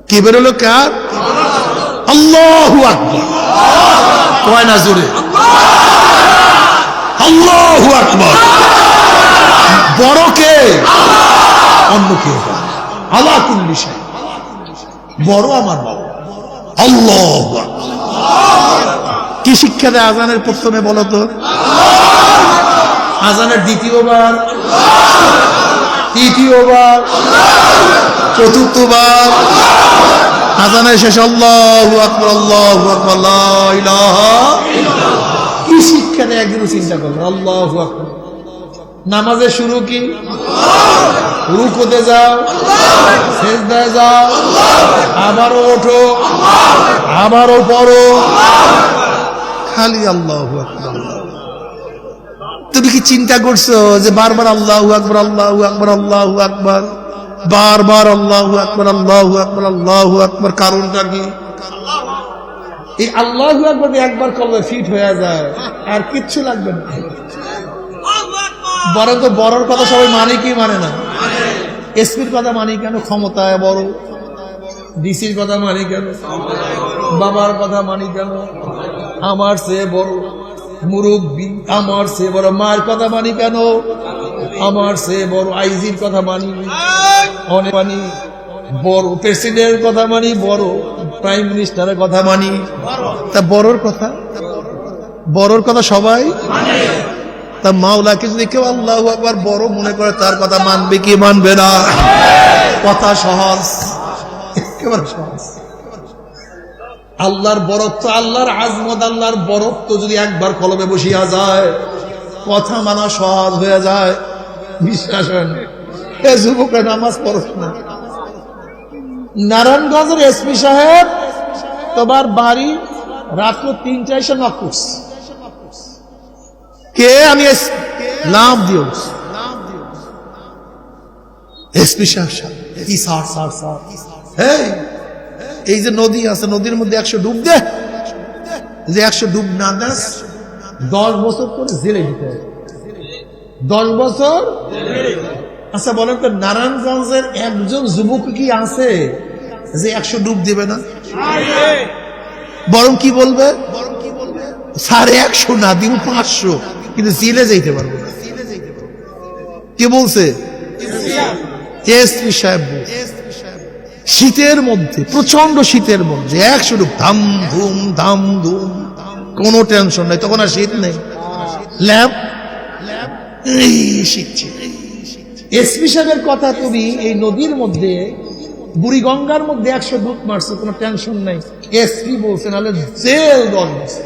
কিবর হলো কার? আল্লাহু আকবার। কয় না জোরে আল্লাহু আকবার। বড় কে? অন্য কে? আলা কুল্লি শাই, বড় আমার বাবা আল্লাহু আকবার। কি শিক্ষা দেয় আজানের প্রথমে বলো তো? আজানের দ্বিতীয়বার, তৃতীয়বার, চতুর্থবার, আজানের শেষ আল্লাহু আকবার, আল্লাহু আকবার, লা ইলাহা ইল্লাল্লাহ। কি শিক্ষা দেয় একদিন চিন্তা করলো? আল্লাহু আকবার। নামাজের শুরু কি? রুকুতে যাও, সিজদায় যাও, আবারও ওঠো, আবারও পড়ো, খালি আল্লাহু আকবার। তুমি কি চিন্তা করছো যে বারবার আল্লাহু আকবার, আল্লাহু আকবার, আল্লাহু আকবার, বারবার আল্লাহু আকবার, আল্লাহু আকবার, আল্লাহু আকবার? কারণটা কি? এই আল্লাহু আকবার একবার করলে ফিট হয়ে যায়, আর কিচ্ছু লাগবে না। বরং তো বড়র কথা সবাই মানে কি মানে না? এসপির কথা মানি কেন? ক্ষমতায় বড়। ডিসির কথা মানি কেন? বাবার কথা মানি কেন? আমার চেয়ে বড়। মুরব্বী আমার চেয়ে বড়। মার কথা মানি কেন? আমার চেয়ে বড়। আইজির কথা মানি, অনেক মানি বড়। প্রেসিডেন্টের কথা মানি বড়, প্রাইম মিনিস্টারের কথা মানি। তা বড়র কথা, বড়র কথা সবাই মানে। তা মাওলাকে যদি কেউ আল্লাহু আকবার বড় মনে করে, তার কথা মানবে কি মানবে না? কথা সহজ, একেবারে সহজ। আল্লাহর বরত্ব, আল্লাহর আজমত, আল্লাহর বরত্ব যদি একবার কলবে বসিয়া যায়, কথা মানা সহজ হয়ে যায়। বিশ্বাস হয় না? এ যুবকরা নামাজ পড়ছ না। নারায়ণগঞ্জের এসপি সাহেব তোমার বাড়ি রাত্র 3টায় এসে নক করছে। কে? আমি নাম দিও এসপি সাহেব। কি সার সার সার, এই যে নদী আছে, নদীর মধ্যে 100 ডুব দে। যে 100 ডুব না দেস 10 বছর করে জেলে দিতে হবে। 10 বছর। আচ্ছা বলেন তো, নারায়ণগঞ্জের একজন যুবক কি আছে যে 100 ডুব দিবে না? বরং কি বলবে? সাড়ে 100 না, দিব 500, কিন্তু জেলে যাইতে পারবো না। কে বলছে? এসপি সাহেব। শীতের মধ্যে, প্রচন্ড শীতের মধ্যে 100 ডুব, ধাম ধুম ধাম ধুম, কোনো টেনশন নাই। তখন আর শীত নেই, ল্যাম্প শিখছে। এসপি সাহেবের কথা, তুমি এই নদীর মধ্যে, বুড়িগঙ্গার মধ্যে 100 ডুব মারছো, কোনো টেনশন নাই। এসপি বলছে, নাহলে জেল 10 বছর।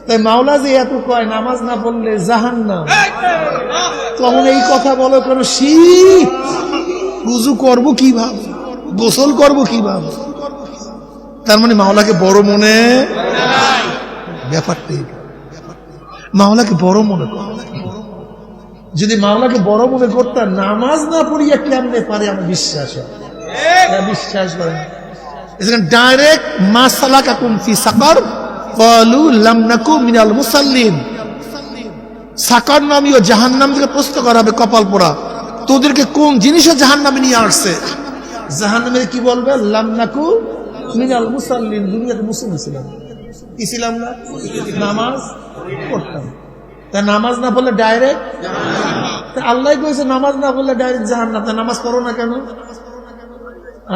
তাই মাওলা যে এত কয় নামাজ না পড়লে জাহান্নাম, তখন এই কথা বলো কেন? শীত, রুজু করবো কিভাবে, গোসল করবো কিভাবে? তার মানে মাওলাকে বড় মনে, ব্যাপারটাই মাওলাকে বড় মনে কর। যদি মাওলাকে বড় মনে করতাম, নামাজ না পড়িয়া কেমনে পারে আমার বিশ্বাস হয়। বিশ্বাস করেন ডাইরেক্ট মা সালাকাকুম ফি সাকার ক্বালু লাম নাকু মিনাল মুসাল্লিন। সাকার নামীয় জাহান্নাম থেকে প্রশ্ন করা হবে, কপাল পোড়া, তোদেরকে কোন জিনিসে জাহান্নামে নিয়ে আসছে? জাহান্নামে কি বলবে? লাম নাকু মিনাল মুসাল্লিন। দুনিয়াতে মুসলিম ছিলাম, কি ছিলাম না? নামাজ পড়তাম। তা নামাজ না পড়লে ডাইরেক্ট, আল্লাহ কইছে নামাজ না পড়লে ডাইরেক্ট জাহান্নাম। তা নামাজ পড়ো না কেন?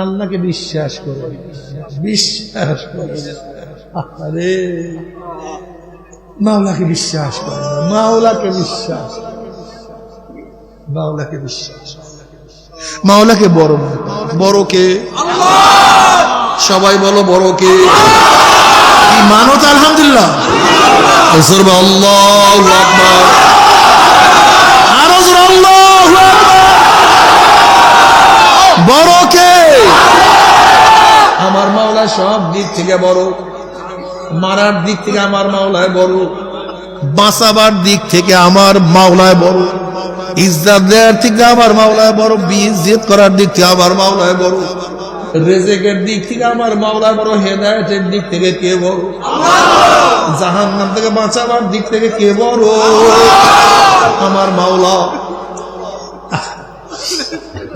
আল্লাহকে বিশ্বাস করো, বিশ্বাস করো। আরে মাওলাকে বিশ্বাস করে না, মাওলাকে বিশ্বাস, মাওলাকে বিশ্বাস, মাওলাকে বড়। বড় কে? সবাই বলো বড় কে? মানো তো আলহামদুলিল্লাহ। আল্লাহু আকবার, আরো জোরে আল্লাহু বড় কে? আমার মাওলা সব দিক থেকে বড়। মারার দিক থেকে আমার মাওলায় বড়, বাঁচাবার দিক থেকে আমার মাওলায় বড়, ইজ্জত দেওয়ার থেকে আমার মাওলায় বড়, বিইজ্জত করার দিক থেকে আমার মাওলায় বড়, রিজিকের দিক থেকে আমার মাওলায় বড়, হেদায়েতের দিক থেকে কে বড়? জাহান্নাম থেকে বাঁচাবার দিক থেকে কে বড়? আমার মাওলা।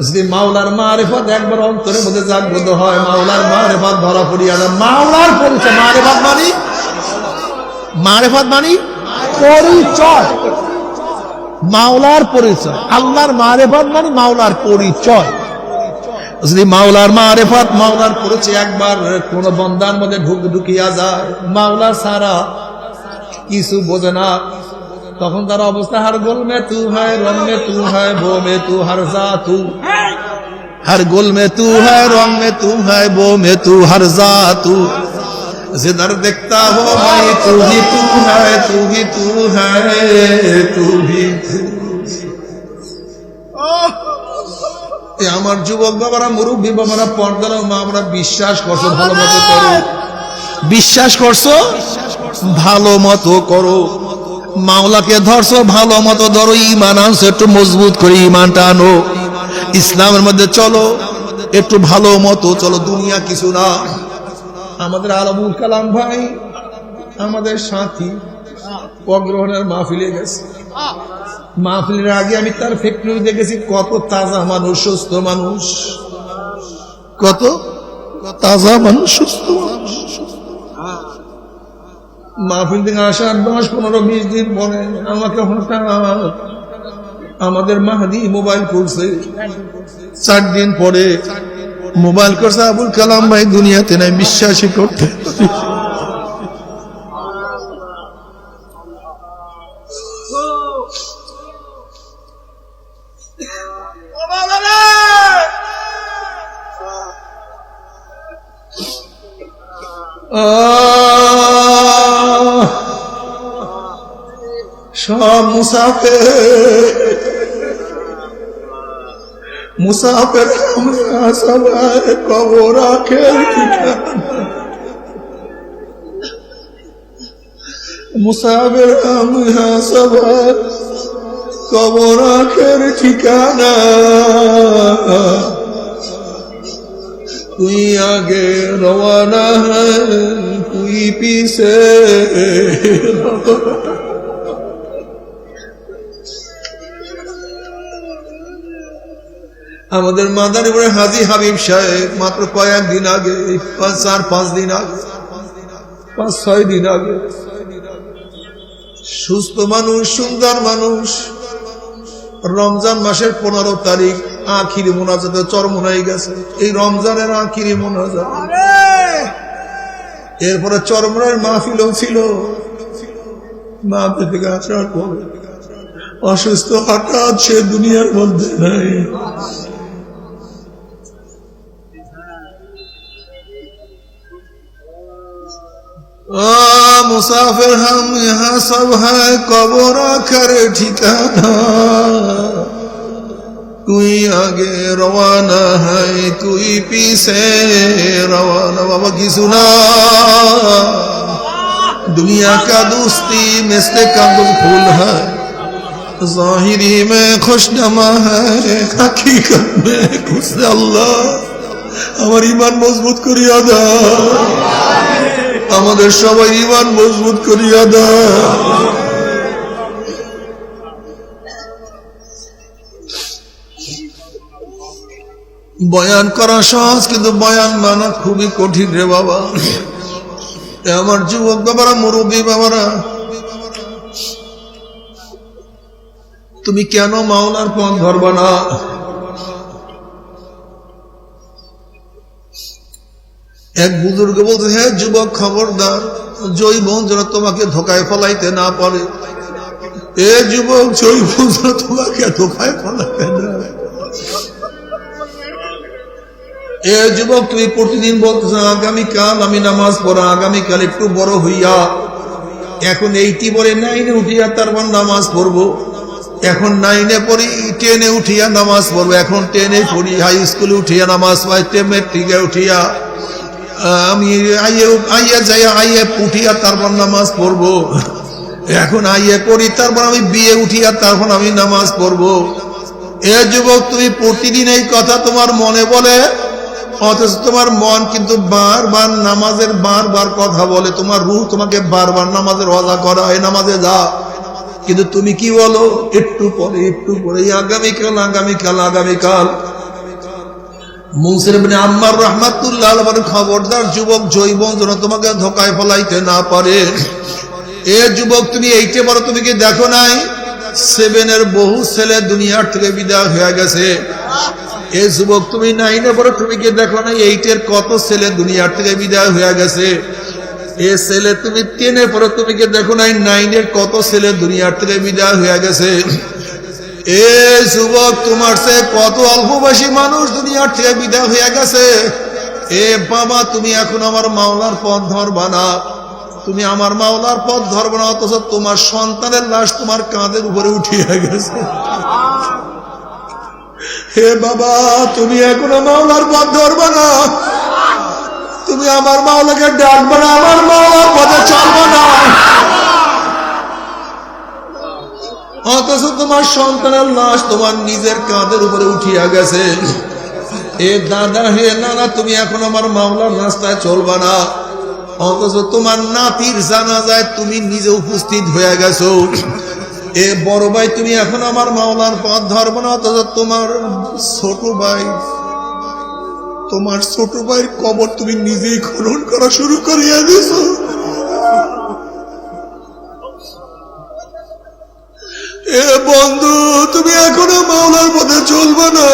যদি মাওলার মারিফত একবার অন্তরের মধ্যে জাগ্রত হয়, মাওলার মারিফত ধরা পড়িয়া যায়। মাওলার পরিচয় মারিফত মানি, মারিফত মানি পরিচয়, মাওলার পরিচয়। আল্লাহর মারিফত মানে মাওলার পরিচয়। যদি মাওলার মারিফত, মাওলার পরিচয় একবার কোন বান্দার মধ্যে ঢুকিয়া যায়, মাওলা ছাড়া কিছু বোঝে না, তখন তার অবস্থা हर गोल में तू है, रंग में तू है, वो में तू, हर जा तू, हर गोल में तू है, रंग में तू है, वो में तू, हर जा तू, जिधर देखता हो भाई तू ही तू है, तू ही तू है, तू ही तू। আমার যুবক বাবারা, মুরব্বী বাবারা, পর্দার মা, আমরা বিশ্বাস করছো ভালো মতো করো, বিশ্বাস করছো ভালো মতো করো, মাওলাকে ধরছো ভালো মতো ধরো, ঈমান আনছো একটু মজবুত করে ঈমানটা আনো, ইসলামের মধ্যে চলো একটু ভালো মতো চলো, দুনিয়া কিছু না। আমাদের আলমুল কালাম ভাই আমাদের সাথী অগ্রহণের মাহফিলে গেছে, মাহফিলের আগে আমি তার ফ্যাক্টরি দেখেছি, কত তাজা মানুষ, সুস্থ মানুষ, কত তাজা মানুষ, সুস্থ মানুষ। মাহফিল থেকে আসার 10-15-20 দিন পরে আমাকে হঠাৎ আমাদের মাহাদি মোবাইল করছে, 4 দিন পরে মোবাইল করছে, আবুল কালাম ভাই দুনিয়াতে নাই, বিশ্বাসই করতে। সব মুসাফির কবর আখের ঠিকানা, মুসাফির কবর আখের ঠিকানা, তুই আগে রওয়ানা হ্যায়, তুই পিছে। আমাদের মাদারীপুরের হাজী হাবিব সাহেব মাত্র কয়েকদিন আগে, 4-5 দিন আগে, 5-6 দিন আগে, সুস্থ মানুষ, সুন্দর মানুষ, রমজান মাসের 15 তারিখ আখিরি মোনাজাতে চরমোনাই গেছে, এই রমজানের আখিরি মোনাজাত। এরপরে চরমোনার মাহফিলও ছিল, মাহফিল থেকে আসার পরে অসুস্থ, হঠাৎ সে দুনিয়ার মধ্যে নাই। मुसाफिर हम यहाँ सब है, कब्र आखिर ठिकाना, कोई आगे रवाना है, कोई पीछे रवाना। बाबा की सुना, दुनिया का दोस्ती मिस्र का फूल है, ज़ाहिरी में खुशनुमा है, हकीकत में खुश अल्लाह। আমার ঈমান মজবুত করিয়া দাও, আমাদের সবাই ঈমান মজবুত করিয়া দাও। বয়ান করা সহজ, কিন্তু বয়ান মানা খুবই কঠিন রে বাবা। আমার যুবক বাবারা, মুরব্বী বাবারা, তুমি কেন মাওলার পথ ধরবা না? এক বুজুর্গ বলতে, হ্যাঁ যুবক খবরদার, জৈবন যেন তোমাকে ধোকায় ফলাইতে না পারে। এ যুবক, জৈবন যেন তোমাকে ধোকায় ফলাইতে না। এ যুবক, তুমি প্রতিদিন বলতেছ আগামীকাল আমি নামাজ পড়া, আগামীকাল একটু বড় হইয়া, এখন 80 বলে 9 উঠিয়া তারপর নামাজ পড়বো। এখন 9-এ পড়ি, 10-এ উঠিয়া নামাজ পড়বো, এখন 10-এ পড়ি, হাই স্কুলে উঠিয়া নামাজ পড়তে, মেট্রিকে উঠিয়া আমি আইয়া যাইয়া আইয়ে উঠিয়া তারপর নামাজ পড়বো, এখন আইয়ে পড়ি, তারপর আমি বিয়ে উঠিয়া তারপর আমি নামাজ পড়বো। এ যুবক, তুমি প্রতিদিন এই কথা তোমার মনে বলে, অথচ তোমার মন কিন্তু বারবার নামাজের বারবার কথা বলে, তোমার রূহ তোমাকে বারবার নামাজের ওয়াদা করা, এই নামাজে যা, কিন্তু তুমি কি বলো? একটু পরে আগামীকাল আগামীকাল আগামীকাল। মুনসির ইবনে আম্মার রাহমাতুল্লাহ আলাইহি বলেন, খবরদার যুবক, জৈবন যেন তোমাকে ধোকায় ফলাইতে না পারে। এ যুবক, তুমি এইটে বড়, তুমি কি দেখো নাই 7-এর বহু ছেলে দুনিয়ার থেকে বিদায় হয়ে গেছে? এ যুবক, তুমি 9-এ বড়, তুমি কি দেখো নাই 8-এর কত ছেলে দুনিয়ার থেকে বিদায় হয়ে গেছে? এ ছেলে, তুমি 10-এ পড়ো, তুমি কি দেখো নাই 9-এর কত ছেলে দুনিয়ার থেকে বিদায় হয়ে গেছে? এ যুবক, তোমার সে কত অল্প বয়সী মানুষ দুনিয়ার থেকে বিদায় হয়ে গেছে। এ বাবা, তুমি এখন আমার মাওলার পথ ধরবা না, তুমি আমার মাওলার পথ ধরবা না, অথচ তোমার সন্তানের লাশ তোমার কাঁধের উপরে উঠিয়ে গেছে। হে বাবা, তুমি এখন মাওলার পথ ধরবা না, তুমি আমার মাওলাকে ডাকবা না, আমার মাওলার পথে চলবা না, অথচ তোমার সন্তানের লাশ তোমার নিজের কাঁধের উপরে উঠিয়া গেছে। এ দাদা, হে নানা, তুমি এখন আমার মাওলার রাস্তায় চলবা না, অথচ তোমার নাতির জানাজায় তুমি নিজে উপস্থিত হয়ে গেছো। এ বড় ভাই, তুমি এখন আমার মাওলার পথ ধরবে না, অথচ তোমার ছোট ভাইয়ের কবর তুমি নিজেই খনন করা শুরু করিয়া দিছো। এ বন্ধু, তুমি এখনো মাওলার পথে চলবে না,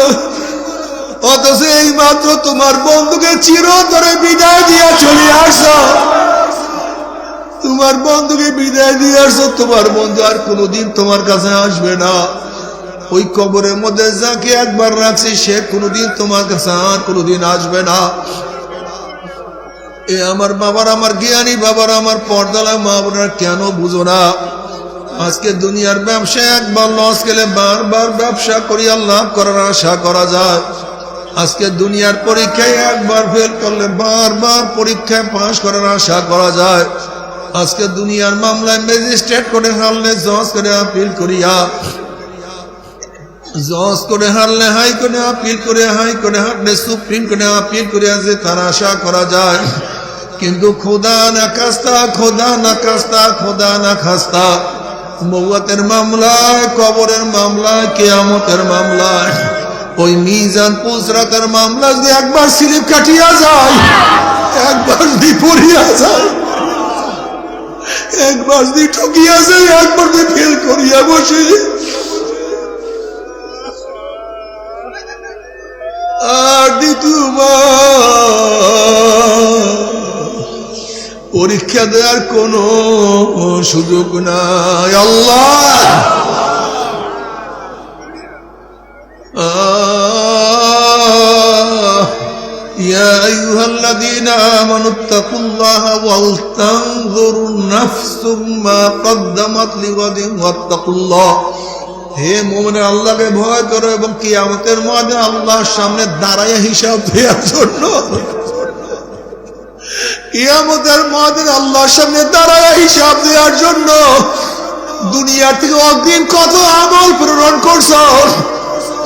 অথচ এই মাত্র তোমার বন্ধুকে চিরতরে বিদায় দিয়া চলে আসো। তোমার বন্ধুকে বিদায় দিয়ে আসো, তোমার বন্ধু আর কোনোদিন তোমার কাছে আসবে না। ওই কবরের মধ্যে যাকে একবার রাখছি, সে কোনোদিন তোমার কাছে আর কোনোদিন আসবে না। এ আমার বাবার, আমার জ্ঞানী বাবার, আমার পর্দালা মা বোনেরা, কেন বুঝো না? আজকে দুনিয়ার ব্যবসা একবার লস গেলে বারবার ব্যবসা করি আল্লাহ করার আশা করা যায়। আজকে দুনিয়ার পরীক্ষায় একবার ফেল করলে বারবার পরীক্ষায় পাশ করার আশা করা যায়। আজকে দুনিয়ার মামলায় ম্যাজিস্ট্রেট করে হারলে জজ করে আপিল করিয়া, জজ করে হারলে হাই করে আপিল করে, হাই করে হারলে সুপ্রিম করে আপিল করে, যে তার আশা করা যায়। কিন্তু খোদা না খাস্তা, খোদা না খাস্তা, খোদা না খাস্তা, মওয়াতের মামলায়, কবরের মামলায়, কিয়ামতের মামলায়, ওই মিজান পুসরাতের মামলা যদি একবার স্লিপ কাটিয়া যায়, একবার যদি পড়িয়া যায়, একবার যদি ঠকিয়া যায়, একবার যদি ফেল করিয়া বসে, আর পরীক্ষা দেওয়ার কোন সুযোগ নাই। আল্লাহ ইয়া আইয়ুহাল্লাযীনা আমানুত্তাকুল্লাহা ওয়ালতানজুরু নাফসুম মা কদ্দামাত লিগাদিন ওয়াত্তাকুল্লাহ। হে মুমিন, আল্লাহকে ভয় করো এবং কিয়ামতের ময়দানে আল্লাহর সামনে দাঁড়াইয়া হিসাব দেওয়ার জন্য, কিয়ামতের ময়দানে আল্লাহর সামনে দাঁড়াইয়া হিসাব দেওয়ার জন্য দুনিয়ার থেকে অগ্রিম কত আমল প্রেরণ করছো,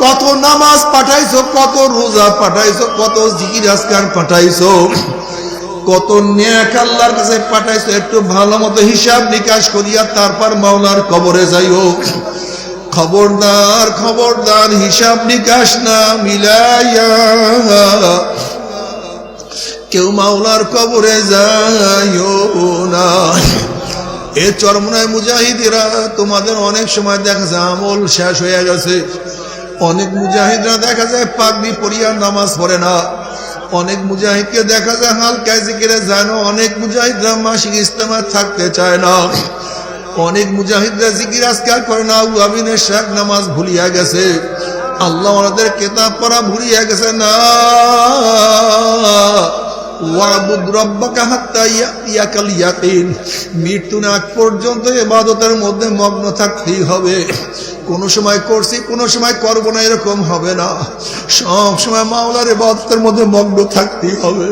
কত নামাজ পাঠাইছো, কত রোজা পাঠাইছো, কত জিকির আজকার পাঠাইছো, কত নেক আল্লাহর কাছে পাঠাইছো। একটু ভালো মতো হিসাব নিকাশ করিয়া তারপর মাওলার কবরে যাইও। খবরদার, খবরদার, হিসাব নিকাশ না মিলাইয়া কেউ মাওলার কবরে যাইও না। এ চরমনায় মুজাহিদেরা, তোমাদের অনেক সময় দেখা যায় আমল শেষ হয়ে গেছে। অনেক মুজাহিদরা দেখা যায় পাগড়ি পরিয়া নামাজ পড়ে না, অনেক মুজাহিদকে দেখা যায় হালকা জিকিরে যায় না, অনেক মুজাহিদরা মাসিক ইজতেমায় থাকতে চায় না, অনেক মুজাহিদরা জিকির আজকার করে না, আবিনের শাক নামাজ ভুলিয়া গেছে, আল্লাহ ওনাদের কিতাব পড়া ভুলিয়া গেছে। না, ওয়াবুদ রাব্বাকা হাত্তা ইয়াতিয়াকাল ইয়াকিন, মৃত্যু না আগ পর্যন্ত ইবাদতের মধ্যে মগ্ন থাকতেই হবে। কোন সময় করছি কোন সময় করব না এরকম হবে না, সব সময় মাওলার ইবাদতের মধ্যে মগ্ন থাকতেই হবে।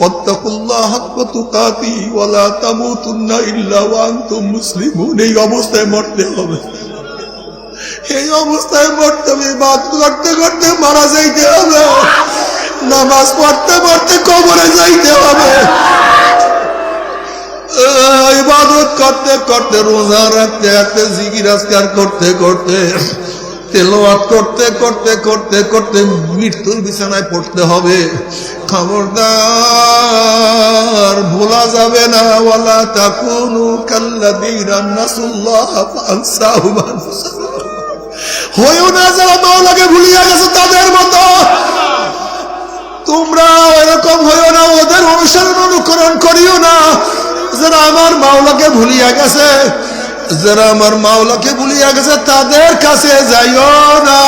ওয়াত্তাকুল্লাহ হাক্কা তুকাতি ওয়া লা তামুতুন্না ইল্লা ওয়া আনতুম মুসলিমুন, এই অবস্থায় মরতে হবে, এই অবস্থায় মরতে হবে। ইবাদত করতে করতে মারা যাইতে হবে, নামাজ পড়তে পড়তে কবরে যাইতে হবে, ইবাদত করতে করতে, রোজা রাখতে রাখতে, জিকির আজকার করতে করতে, তেলাওয়াত করতে করতে করতে করতে মৃত্যুর বিছানায় পড়তে হবে। খবরদার ভোলা যাবে না, ওয়ালা তাকুনু কাল্লাযীনা নাসুল্লাহ ফাআনসাহুম আনফুসাহুম, হয়ও না যারা মাওলাকে ভুলিয়া গেছে তাদের মতো। তোমরা এরকম হইও না, ওদের অনুসরণ অনুকরণ করিও না যারা আমার মাওলাকে ভুলিয়া গেছে। যারা আমার মাওলাকে ভুলিয়া গেছে তাদের কাছে যাইও না,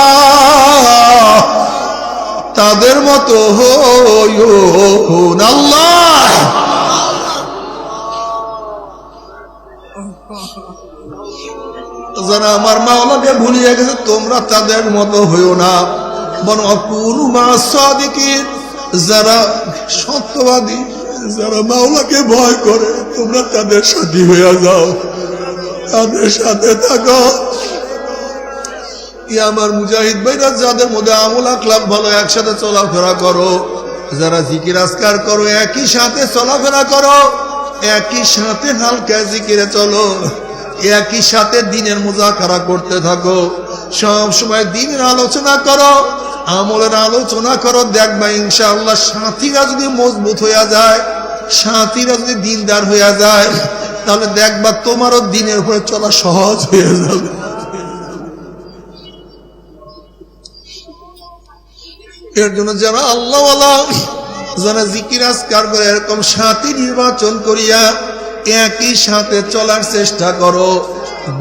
তাদের মতো হইও না। আল্লাহ যারা আমার মাওলাকে ভুলিয়া গেছে তোমরা তাদের মতো হইও না, বরং কুনু মা'আস সাদিকিন, যারা সত্যবাদী, যারা মাওলাকে ভয় করে তোমরা তাদের সাথী হইয়া যাও, তাদের সাথে থাকো। আমার মুজাহিদ ভাইরা যাদের মধ্যে আমল আখলাক ভালো, একসাথে চলাফেরা করো, যারা জিকির আজকার করো একই সাথে চলাফেরা করো, একই সাথে হালকা জিকিরে চলো, একই সাথে দিনের মুযাকারা করতে থাকো, সব সময় দিনের আলোচনা করো, আমলের আলোচনা করো। দেখবা ইনশাআল্লাহ সাথীরা যদি মজবুত হইয়া যায়, সাথীরা যদি দিনদার হইয়া যায়, তাহলে দেখবা তোমারও দিনের উপরে চলা সহজ হয়ে যাবে। এর জন্য যারা আল্লাহওয়ালা, যারা জিকির আজকার করে এরকম সাথী নির্বাচন করিয়া একই সাথে চলার চেষ্টা করো,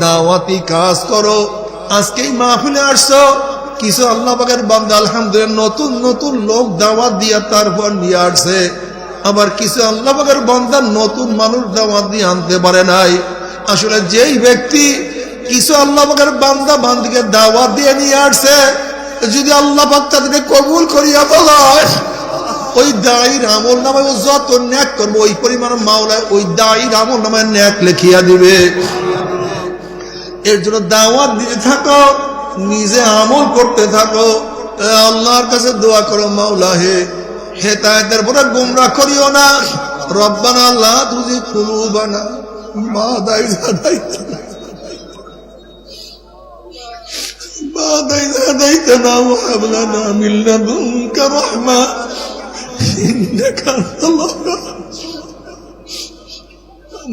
দাওয়াতি কাজ করো। আজকেই মাহফিলে আসছো, কিছু আল্লাহ পাকের বান্দা আলহামদুলিল্লাহ নতুন নতুন লোক দাওয়াত দিয়া তারপর নিয়ে আসছে, আবার কিছু আল্লাহ পাকের বান্দা নতুন মানুষ দাওয়াত দিয়ে আনতে পারে নাই। আসলে যেই ব্যক্তি কিছু আল্লাহ পাকের বান্দা বান্দিকে দাওয়াত দিয়ে নিয়ে আসছে, যদি আল্লাহ পাক তাদেরকে কবুল করিয়া বলায়, ওই দায়ীর আমল নামায় যত ন্যাক করবো ওই পরিমাণ মাওলায় ওই দায়ীর আমল নামায় ন্যাক লিখিয়া দিবে। এর জন্য দাওয়াত দিতে থাকো, নিজে আমল করতে থাকো, আল্লাহর কাছে দোয়া করো, মাওলা হে হেদায়েতের পরে গোমরাহ করিও না। রব্বানা লা তুযিগ কুলুবানা বা'দা ইয হাদাইতানা ওয়া হাব লানা মিন লাদুনকা রাহমা ইন্নাকা আনতাল ওয়াহ্হাব।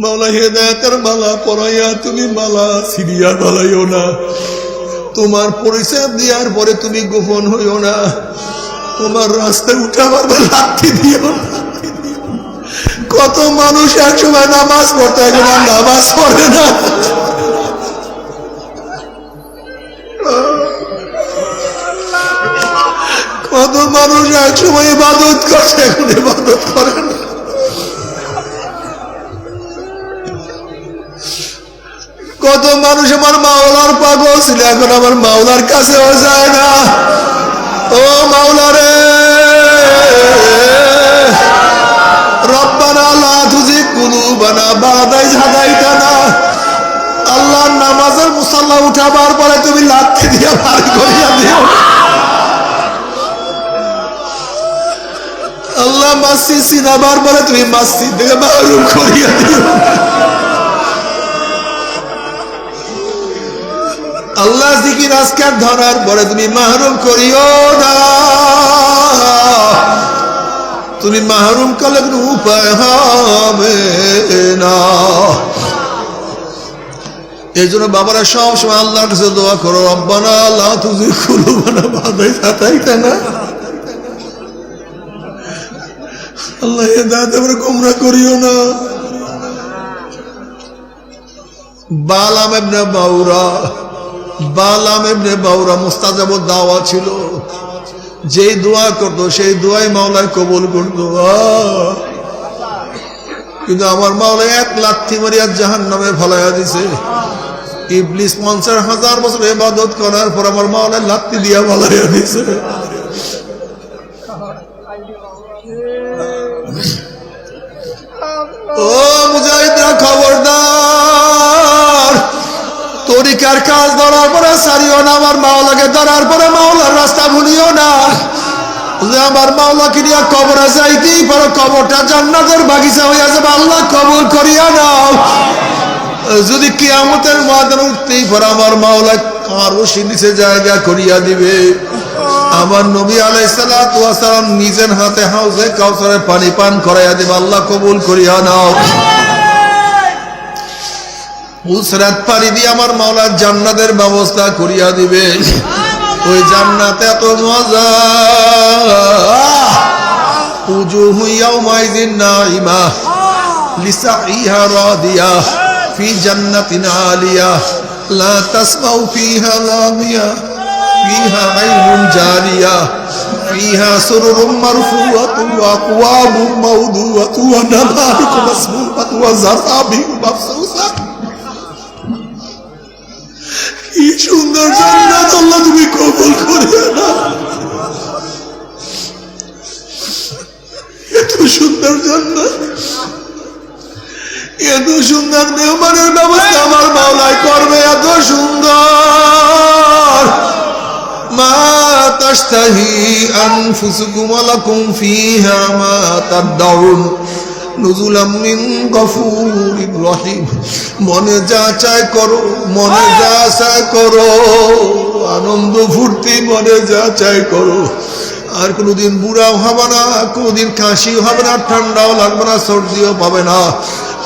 মাওলা হেদায়েতের মালা পরাইয়া তুমি মালা ছিড়িয়া গলাইও না, তোমার পরিচয় দেওয়ার পরে তুমি গোপন হইও না, তোমার রাস্তায় উঠাবার লাথি দিও না। কত মানুষ একসময় নামাজ পড়তে, এখন আর নামাজ পড়ে না। কত মানুষ একসময় ইবাদত করছে, এখন ইবাদত করে না। কত মানুষ আমার মাওলার পাগল ছিল, এখন আমার মাওলার কাছেও যায় না। ও মাওলা রে, রব্বানা লা তুযিগ কুলুবানা বা'দা ইয হাদাইতানা। আল্লাহর নামাজের মুসাল্লা উঠাবার পরে তুমি লাথি দিয়ে বাড়ি করিয়া দিও। আল্লাহ মসজিদ চিনাবার পরে তুমি মসজিদ থেকে মাহরুম করিয়া দিও। আল্লাহ জিকির আজকার ধরার পরে তুমি মাহরুম করিও না। তুমি মাহরুম করলে কোনো উপায় হবে না। এই জন্য বাবারা সব সময় আল্লাহর কাছে দোয়া করো, রব্বানা লা তুযিগ কুলুবানা বা'দা ইয হাদাইতানা। আল্লাহ হেদায়েত করে গোমরাহ করিও না। বালাম ইবনে বাউরা মুস্তাজাবুদ দাওয়া ছিল, যেই দোয়া করতো সেই দোয়াই মাওলা কবুল করতো। কিন্তু আমার মাওলা 1 লাথি মারিয়া জাহান্নামে ফলাইয়া দিছে। ইবলিস 50,000 বছর ইবাদত করার পর আমার মাওলা লাথি দিয়া ফলাইয়া দিছে। ও মুজাহিদরা খবরদার, তরিকার কাজ ধরার পরে ছাড়িও না, আমার মাওলাকে ধরার পরে মাওলার রাস্তা ভুলিও না। আমার মাওলাকে নিয়ে কবরে যাইতেই পারো, কবরটা জান্নাতের বাগিচা হইয়া যাবে, আল্লাহ কবুল করিয়া নাও। যদি কিয়ামতের ময়দানে উঠতেই পারে আমার মাওলা আরশের নিচে জায়গা করিয়া দিবে। আমার নবী আলাইহিস সালাতু ওয়াস সালাম নিজের হাতে হাউজে কাউসারের পানি পান করাইয়া দিবে, আল্লাহ কবুল করিয়া নাও। পুলসরাত পানি দিয়ে আমার মাওলা জান্নাতের ব্যবস্থা করিয়া দিবে। ওই জান্নাতে এত মজা, উজুহু ইয়াউমাইযিন নাইমা লিসাইহা রাদিয়া ফি জান্নাতিন আলিয়া লা তাসমাউ ফিহা লাগিয়া ফিহা আইনুন জারিয়া ফিহা সুরুরুম মারফুআতুন ওয়া আকওয়াবুম মাওদুআতুন ওয়া নামারিকু মাসফুফাতুন ওয়া যারাবিউ মাবসুসা। কি সুন্দর জান্নাত, আল্লাহ তুমি কবুল করিও না। এত সুন্দর জান্নাত, এত সুন্দর মেহমানের ব্যবস্থা আমার মাওলাই করবে, এত সুন্দর। মা তাশতাহি আনফুসুকুম ওয়া লাকুম ফিহা মা তাদউন নুজুলাম মিন গফুরির রহিম। মনে যা চায় করো, মনে যা চায় করো, আনন্দ ফুর্তি মনে যা চায় করো। আর কোনোদিন বুড়াও হবে না, কোনোদিন কাশিও হবে না, ঠান্ডাও লাগবে না, সর্দিও পাবে না,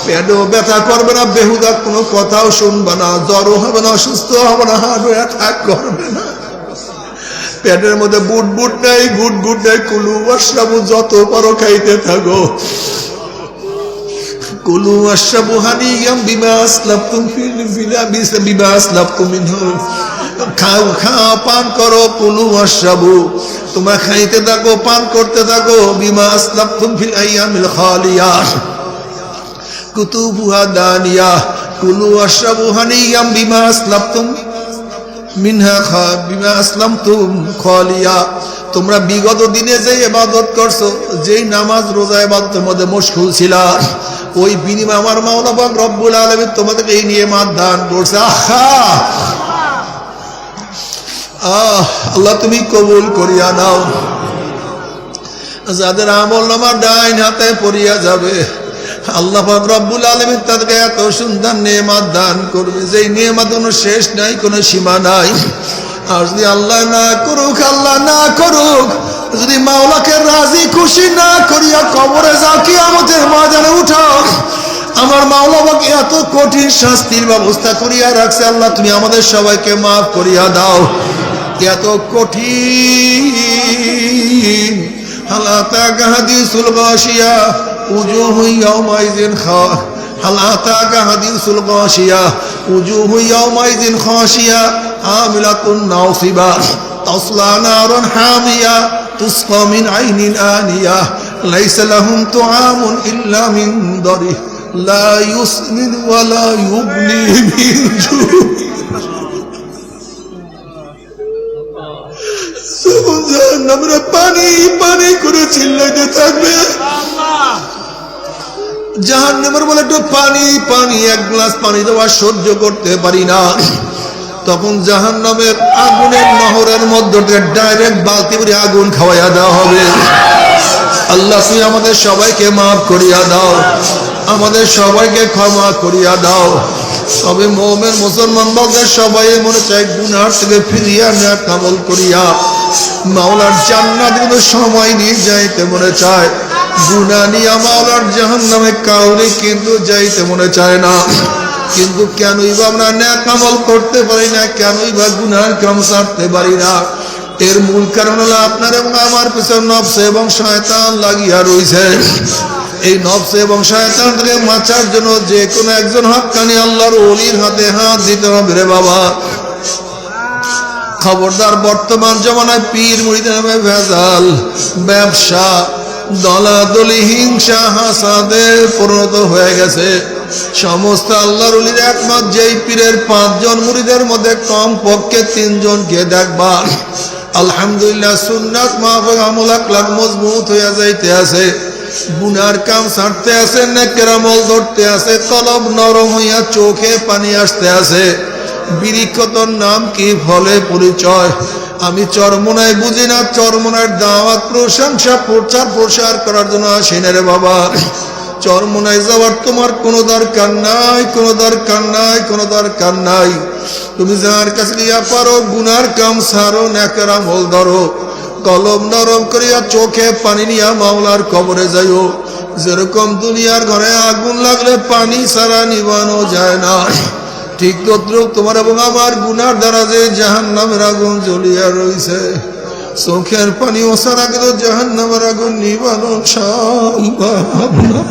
পেটও ব্যথা করবে না, বেহুদা কোনো কথাও শুনবে না, জ্বরও হবে না, অসুস্থ হবে না, হার্ট অ্যাটাক করবে না। পেটের মধ্যে বুট বুট নাই, গুট গুট নাই, কুলু ওয়াশরাবু, যত পারো খাইতে থাকো। কুলু ওয়াশরাবু হানিয়াম বিমা আসলাফতুম বিমা আসলাফতুম মিনহু। খাও খাও, পান করো, কুলু ওয়াশরাবু, তোমরা খাইতে থাকো, পান করতে থাকো, বিমা আসলাফতুম ফিল আইয়ামিল খালিয়া কুতুবুহা দানিয়া কুলু ওয়াশরাবু হানিয়াম বিমা আসলাফতুম মিনহা বিমা আসলামতুম খালিয়া। তোমরা বিগত দিনে যে ইবাদত করছো, যেই নামাজ রোজা ইবাদতের মধ্যে মশগুল ছিলা, ওই বিনিময়ে আমার মাওলা পাক রব্বুল আলামিন তোমাদেরকে এই নিয়ামত দান করছে। আল্লাহ তুমি কবুল করিয়া নাও। যাদের আমলনামা ডাইন হাতে পড়িয়া যাবে, আল্লাহ পাক রব্বুল আলামিন তাদেরকে এত সুন্দর নিয়ামত দান করবে, যেই নিয়ামত কোনো শেষ নাই, কোনো সীমা নাই। আর যদি আল্লাহ না করুক, আল্লাহ না করুক, যদি মাওলাকে রাজি খুশি না করিয়া কবরে যাও, কিয়ামতের ময়দানে উঠো, আমার মাওলা পাক এত কঠিন শাস্তির ব্যবস্থা করিয়া রাখছে। আল্লাহ তুমি আমাদের সবাইকে মাফ করিয়া দাও। এত কঠিন হালাতা হাদিসুল গাশিয়া উজুহু ইয়াউমাইযিন হালাতা হাদিসুল গাশিয়া উজুহু ইয়াউমাইযিন খাশিয়া আমিলাতুন নাসিবা তাসলা নারুন হামিয়া তুসকা মিন আইনিন আনিয়া লাইসা লাহুম তুআমুন ইল্লা মিন দারিহ লা ইউসমিন ওয়া লা ইউগনি মিন জু। আমরা পানি পানি করে চিল্লাইতে থাকবে, জাহান্নামের বলে একটু পানি পানি, এক গ্লাস পানি দেওয়া সহ্য করতে পারি না। তখন জাহান্নামের আগুনের নহরের মধ্যে থেকে ডাইরেক্ট বালতি করে আগুন খাওয়াইয়া দেওয়া হবে। আল্লাহ তুমি আমাদের সবাইকে মাফ করিয়া দাও, আমাদের সবাইকে ক্ষমা করিয়া দাও। তবে মুমিন মুসলমান বান্দাদের সবাই মনে চায় গুনাহ থেকে ফিরিয়া নেক আমল করিয়া মাওলার জান্নাত কিন্তু সময় নিয়ে যাইতে মনে চায়। গুনাহ নিয়ে মাওলার জাহান্নামে কাউরে কিন্তু যাইতে মনে চায় না। কিন্তু কেনই বা আমরা নেক আমল করতে পারি না, কেনই বা গুনাহের কাম ছাড়তে পারি না? এর মূল কারণ হলো আপনার এবং আমার পিছনে নফস এবং শয়তান লাগিয়া রয়েছে। এই নফস এবং শয়তান থেকে বাঁচার জন্য যে কোনো একজন হক্কানি আল্লাহর ওলির হাতে হাত দিতে হবে রে বাবা। খবরদার, বর্তমান জমানায় পীর মুরিদের নামে ভেজাল, ব্যবসা, দলাদলি, হিংসা, হাসাদে পরিণত হয়ে গেছে। সমস্ত আল্লাহর ওলির একমত, যেই পীরের 5 জন মুরিদের মধ্যে কম পক্ষে 3 জনকে দেখবা আলহামদুলিল্লাহ সুন্নাত মাহফিল আমল আকলাক মজবুত হইয়া যাইতে আছে, গুনার কাম ছাড়তে আছে, নেকের আমল ধরতে আছে, কলব নরম হইয়া চোখে পানি আসতে আছে। বিরিক্ষতর নাম কি, ফলে পরিচয়। আমি চরমোনায় বুঝি না, চরমোনার দাওয়াত প্রশংসা প্রচার প্রসার করার জন্য আসি না রে বাবা। চরমোনায় যাওয়ার তোমার কোনো দরকার নাই, কোনো দরকার নাই, কোনো দরকার নাই। তুমি যার কাছে গিয়া পারো গুনার কাম ছাড়ো, নেকের আমল ধরো, কলম নরম করিয়া চোখে পানি নিয়া মাওলার কবরে যাইও। যেরকম দুনিয়ার ঘরে আগুন লাগলে পানি ছাড়া নিবানো যায় না, ঠিক তদ্রুপ তোমার এবং আমার গুনার দ্বারা যে জাহান্নামের আগুন জ্বলিয়া রইছে, চোখের পানি ওসারা কিন্তু জাহান্নামের আগুন নিবানো সম্ভব না।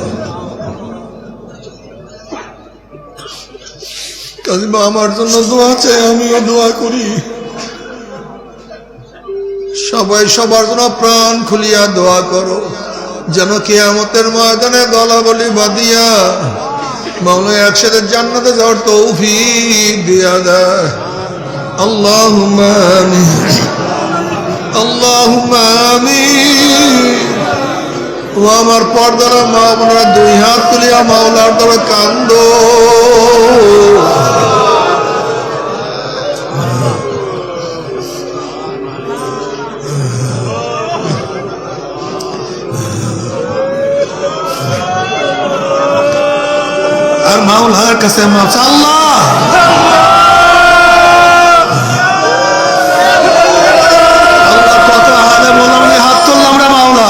কাজিমা আমার জন্য দোয়া চাই, আমিও দোয়া করি। সবাই সবার জন্য প্রাণ খুলিয়া দোয়া করো, যেন কিয়ামতের ময়দানে গলাগলি বাঁধিয়া মাওলা একসাথে জান্নাতে যাওয়ার তৌফিক দিয়া দেয়। আল্লাহুম্মা আমিন, আল্লাহুম্মা আমিন। ও আমার পর্দার মা বোনেরা, 2 হাত তুলিয়া মাওলার দরে কান্দো। আর মাওলার কাছে মাফ আল্লাহ, আল্লাহ কত হালে বললাম রে, হাত তুললাম রে মাওলা।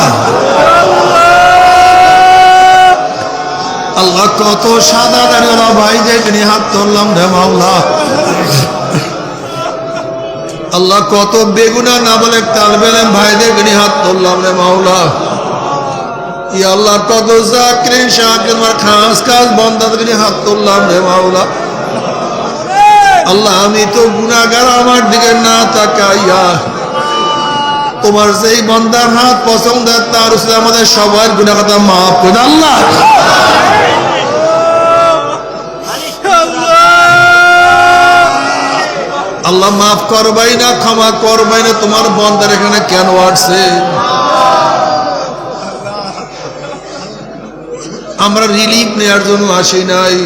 আল্লাহ কত সাদা দাঁড়িয়ে ভাইদেরকে নিয়ে হাত তুললাম রে মাওলা। আল্লাহ কত বেগুনা না বলে তালবেলেন ভাইদেরকে নিয়ে হাত তুললাম রে মাওলা। ইয়া আল্লাহ কত জাকিরিন শাকির আমার খাস খাস বান্দাদের নিয়ে হাত তুললাম রে মাওলা। আল্লাহ আমি তো গুনাহগার, আমার দিকে না তাকাইয়া তোমার যেই বান্দার হাত পছন্দ তার উপরে আমাদের সবার গুনাহ কথা মাফ করে আল্লাহ। আল্লাহ মাফ করবাই না, ক্ষমা করবাই না, তোমার বান্দার এখানে কেন আসছে? আমরা রিলিফ নেওয়ার জন্য আসি নাই,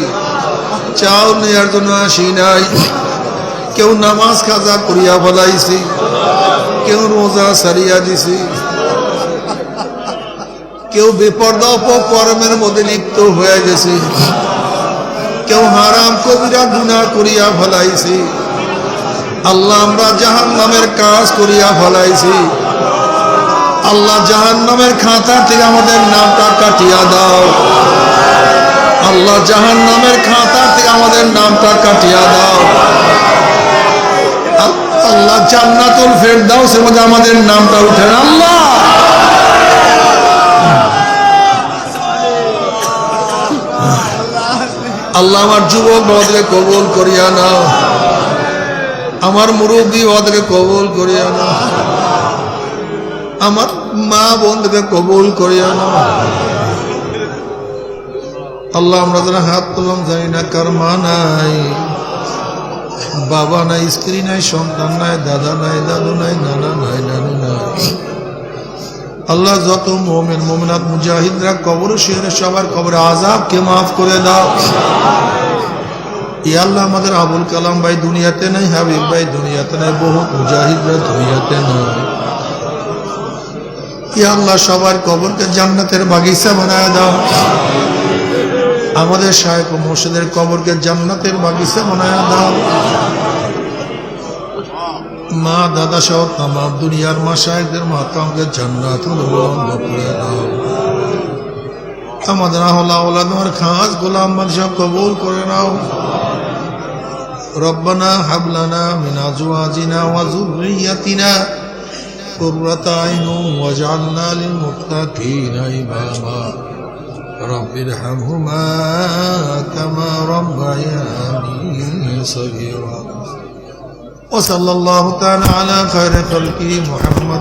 চাউল নেওয়ার জন্য আসি নাই। কেউ নামাজ কাজা করিয়া ফেলাইছি, কেউ রোজা সারিয়া দিছি, কেউ বেপরদা অপকর্মের মধ্যে লিপ্ত হয়ে গেছে, কেউ হারাম কবিরা গুনাহ করিয়া ফেলাইছি। আল্লাহ আমরা জাহান্নামের কাজ করিয়া ফেলাইছি। আল্লাহ জাহান্নামের খাতা থেকে আমাদের নামটা কাটিয়া দাও। আল্লাহ জাহান্নামের খাতা থেকে আমাদের নামটা কাটিয়া দাও। আল্লাহ জান্নাতুল ফেরদাউসের মধ্যে আমাদের নামটা উঠেন আল্লাহ। আল্লাহ আমার যুবক বাবাদেরকে কবুল করিয়া নাও, আমার মুরব্বী বাবাদেরকে কবুল করিয়া নাও, আমার মা বোনদেরকে কবুল করিয়া নাও। আল্লাহ আমরা যারা হাত তুললাম জানি না কার মা নাই, বাবা নাই, স্ত্রী নাই, সন্তান নাই, দাদা নাই, দাদু নাই, নানা নাই, নানু নাই। আল্লাহ যত মুমিন মুমিনাত মুজাহিদরা কবর শিহরে সবার কবরে আযাবকে মাফ করে দাও। ইয়া আল্লাহ আমাদের আবুল কালাম ভাই দুনিয়াতে নাই, হাবিব ভাই দুনিয়াতে নাই, বহু মুজাহিদরা দুনিয়াতে নাই। ইয়া আল্লাহ সবার কবরকে জান্নাতের বাগিচা বানায় দাও। আমাদের শায়েখ ও মুর্শিদের কবরকে জান্নাতের বাগিচা বানায় দাও। মা দাদা সহ তামাম দুনিয়ার মাশায়েখদের মাকামকে জান্নাতুল উলা করে দাও। আমাদের আহলা আওলাদ আর খাস গোলাম বাদশা কবুল করে নাও। রব্বানা হাব লানা মিন আজওয়াজিনা ওয়া যুররিয়াতিনা কুররাতা আইনুন ওয়াজআলনা লিল মুত্তাকিনা ইমামা। রব্বিরহামহুমা কামা রাব্বায়ানি সগীরা। وصلى الله تعالى على خير خلقه محمد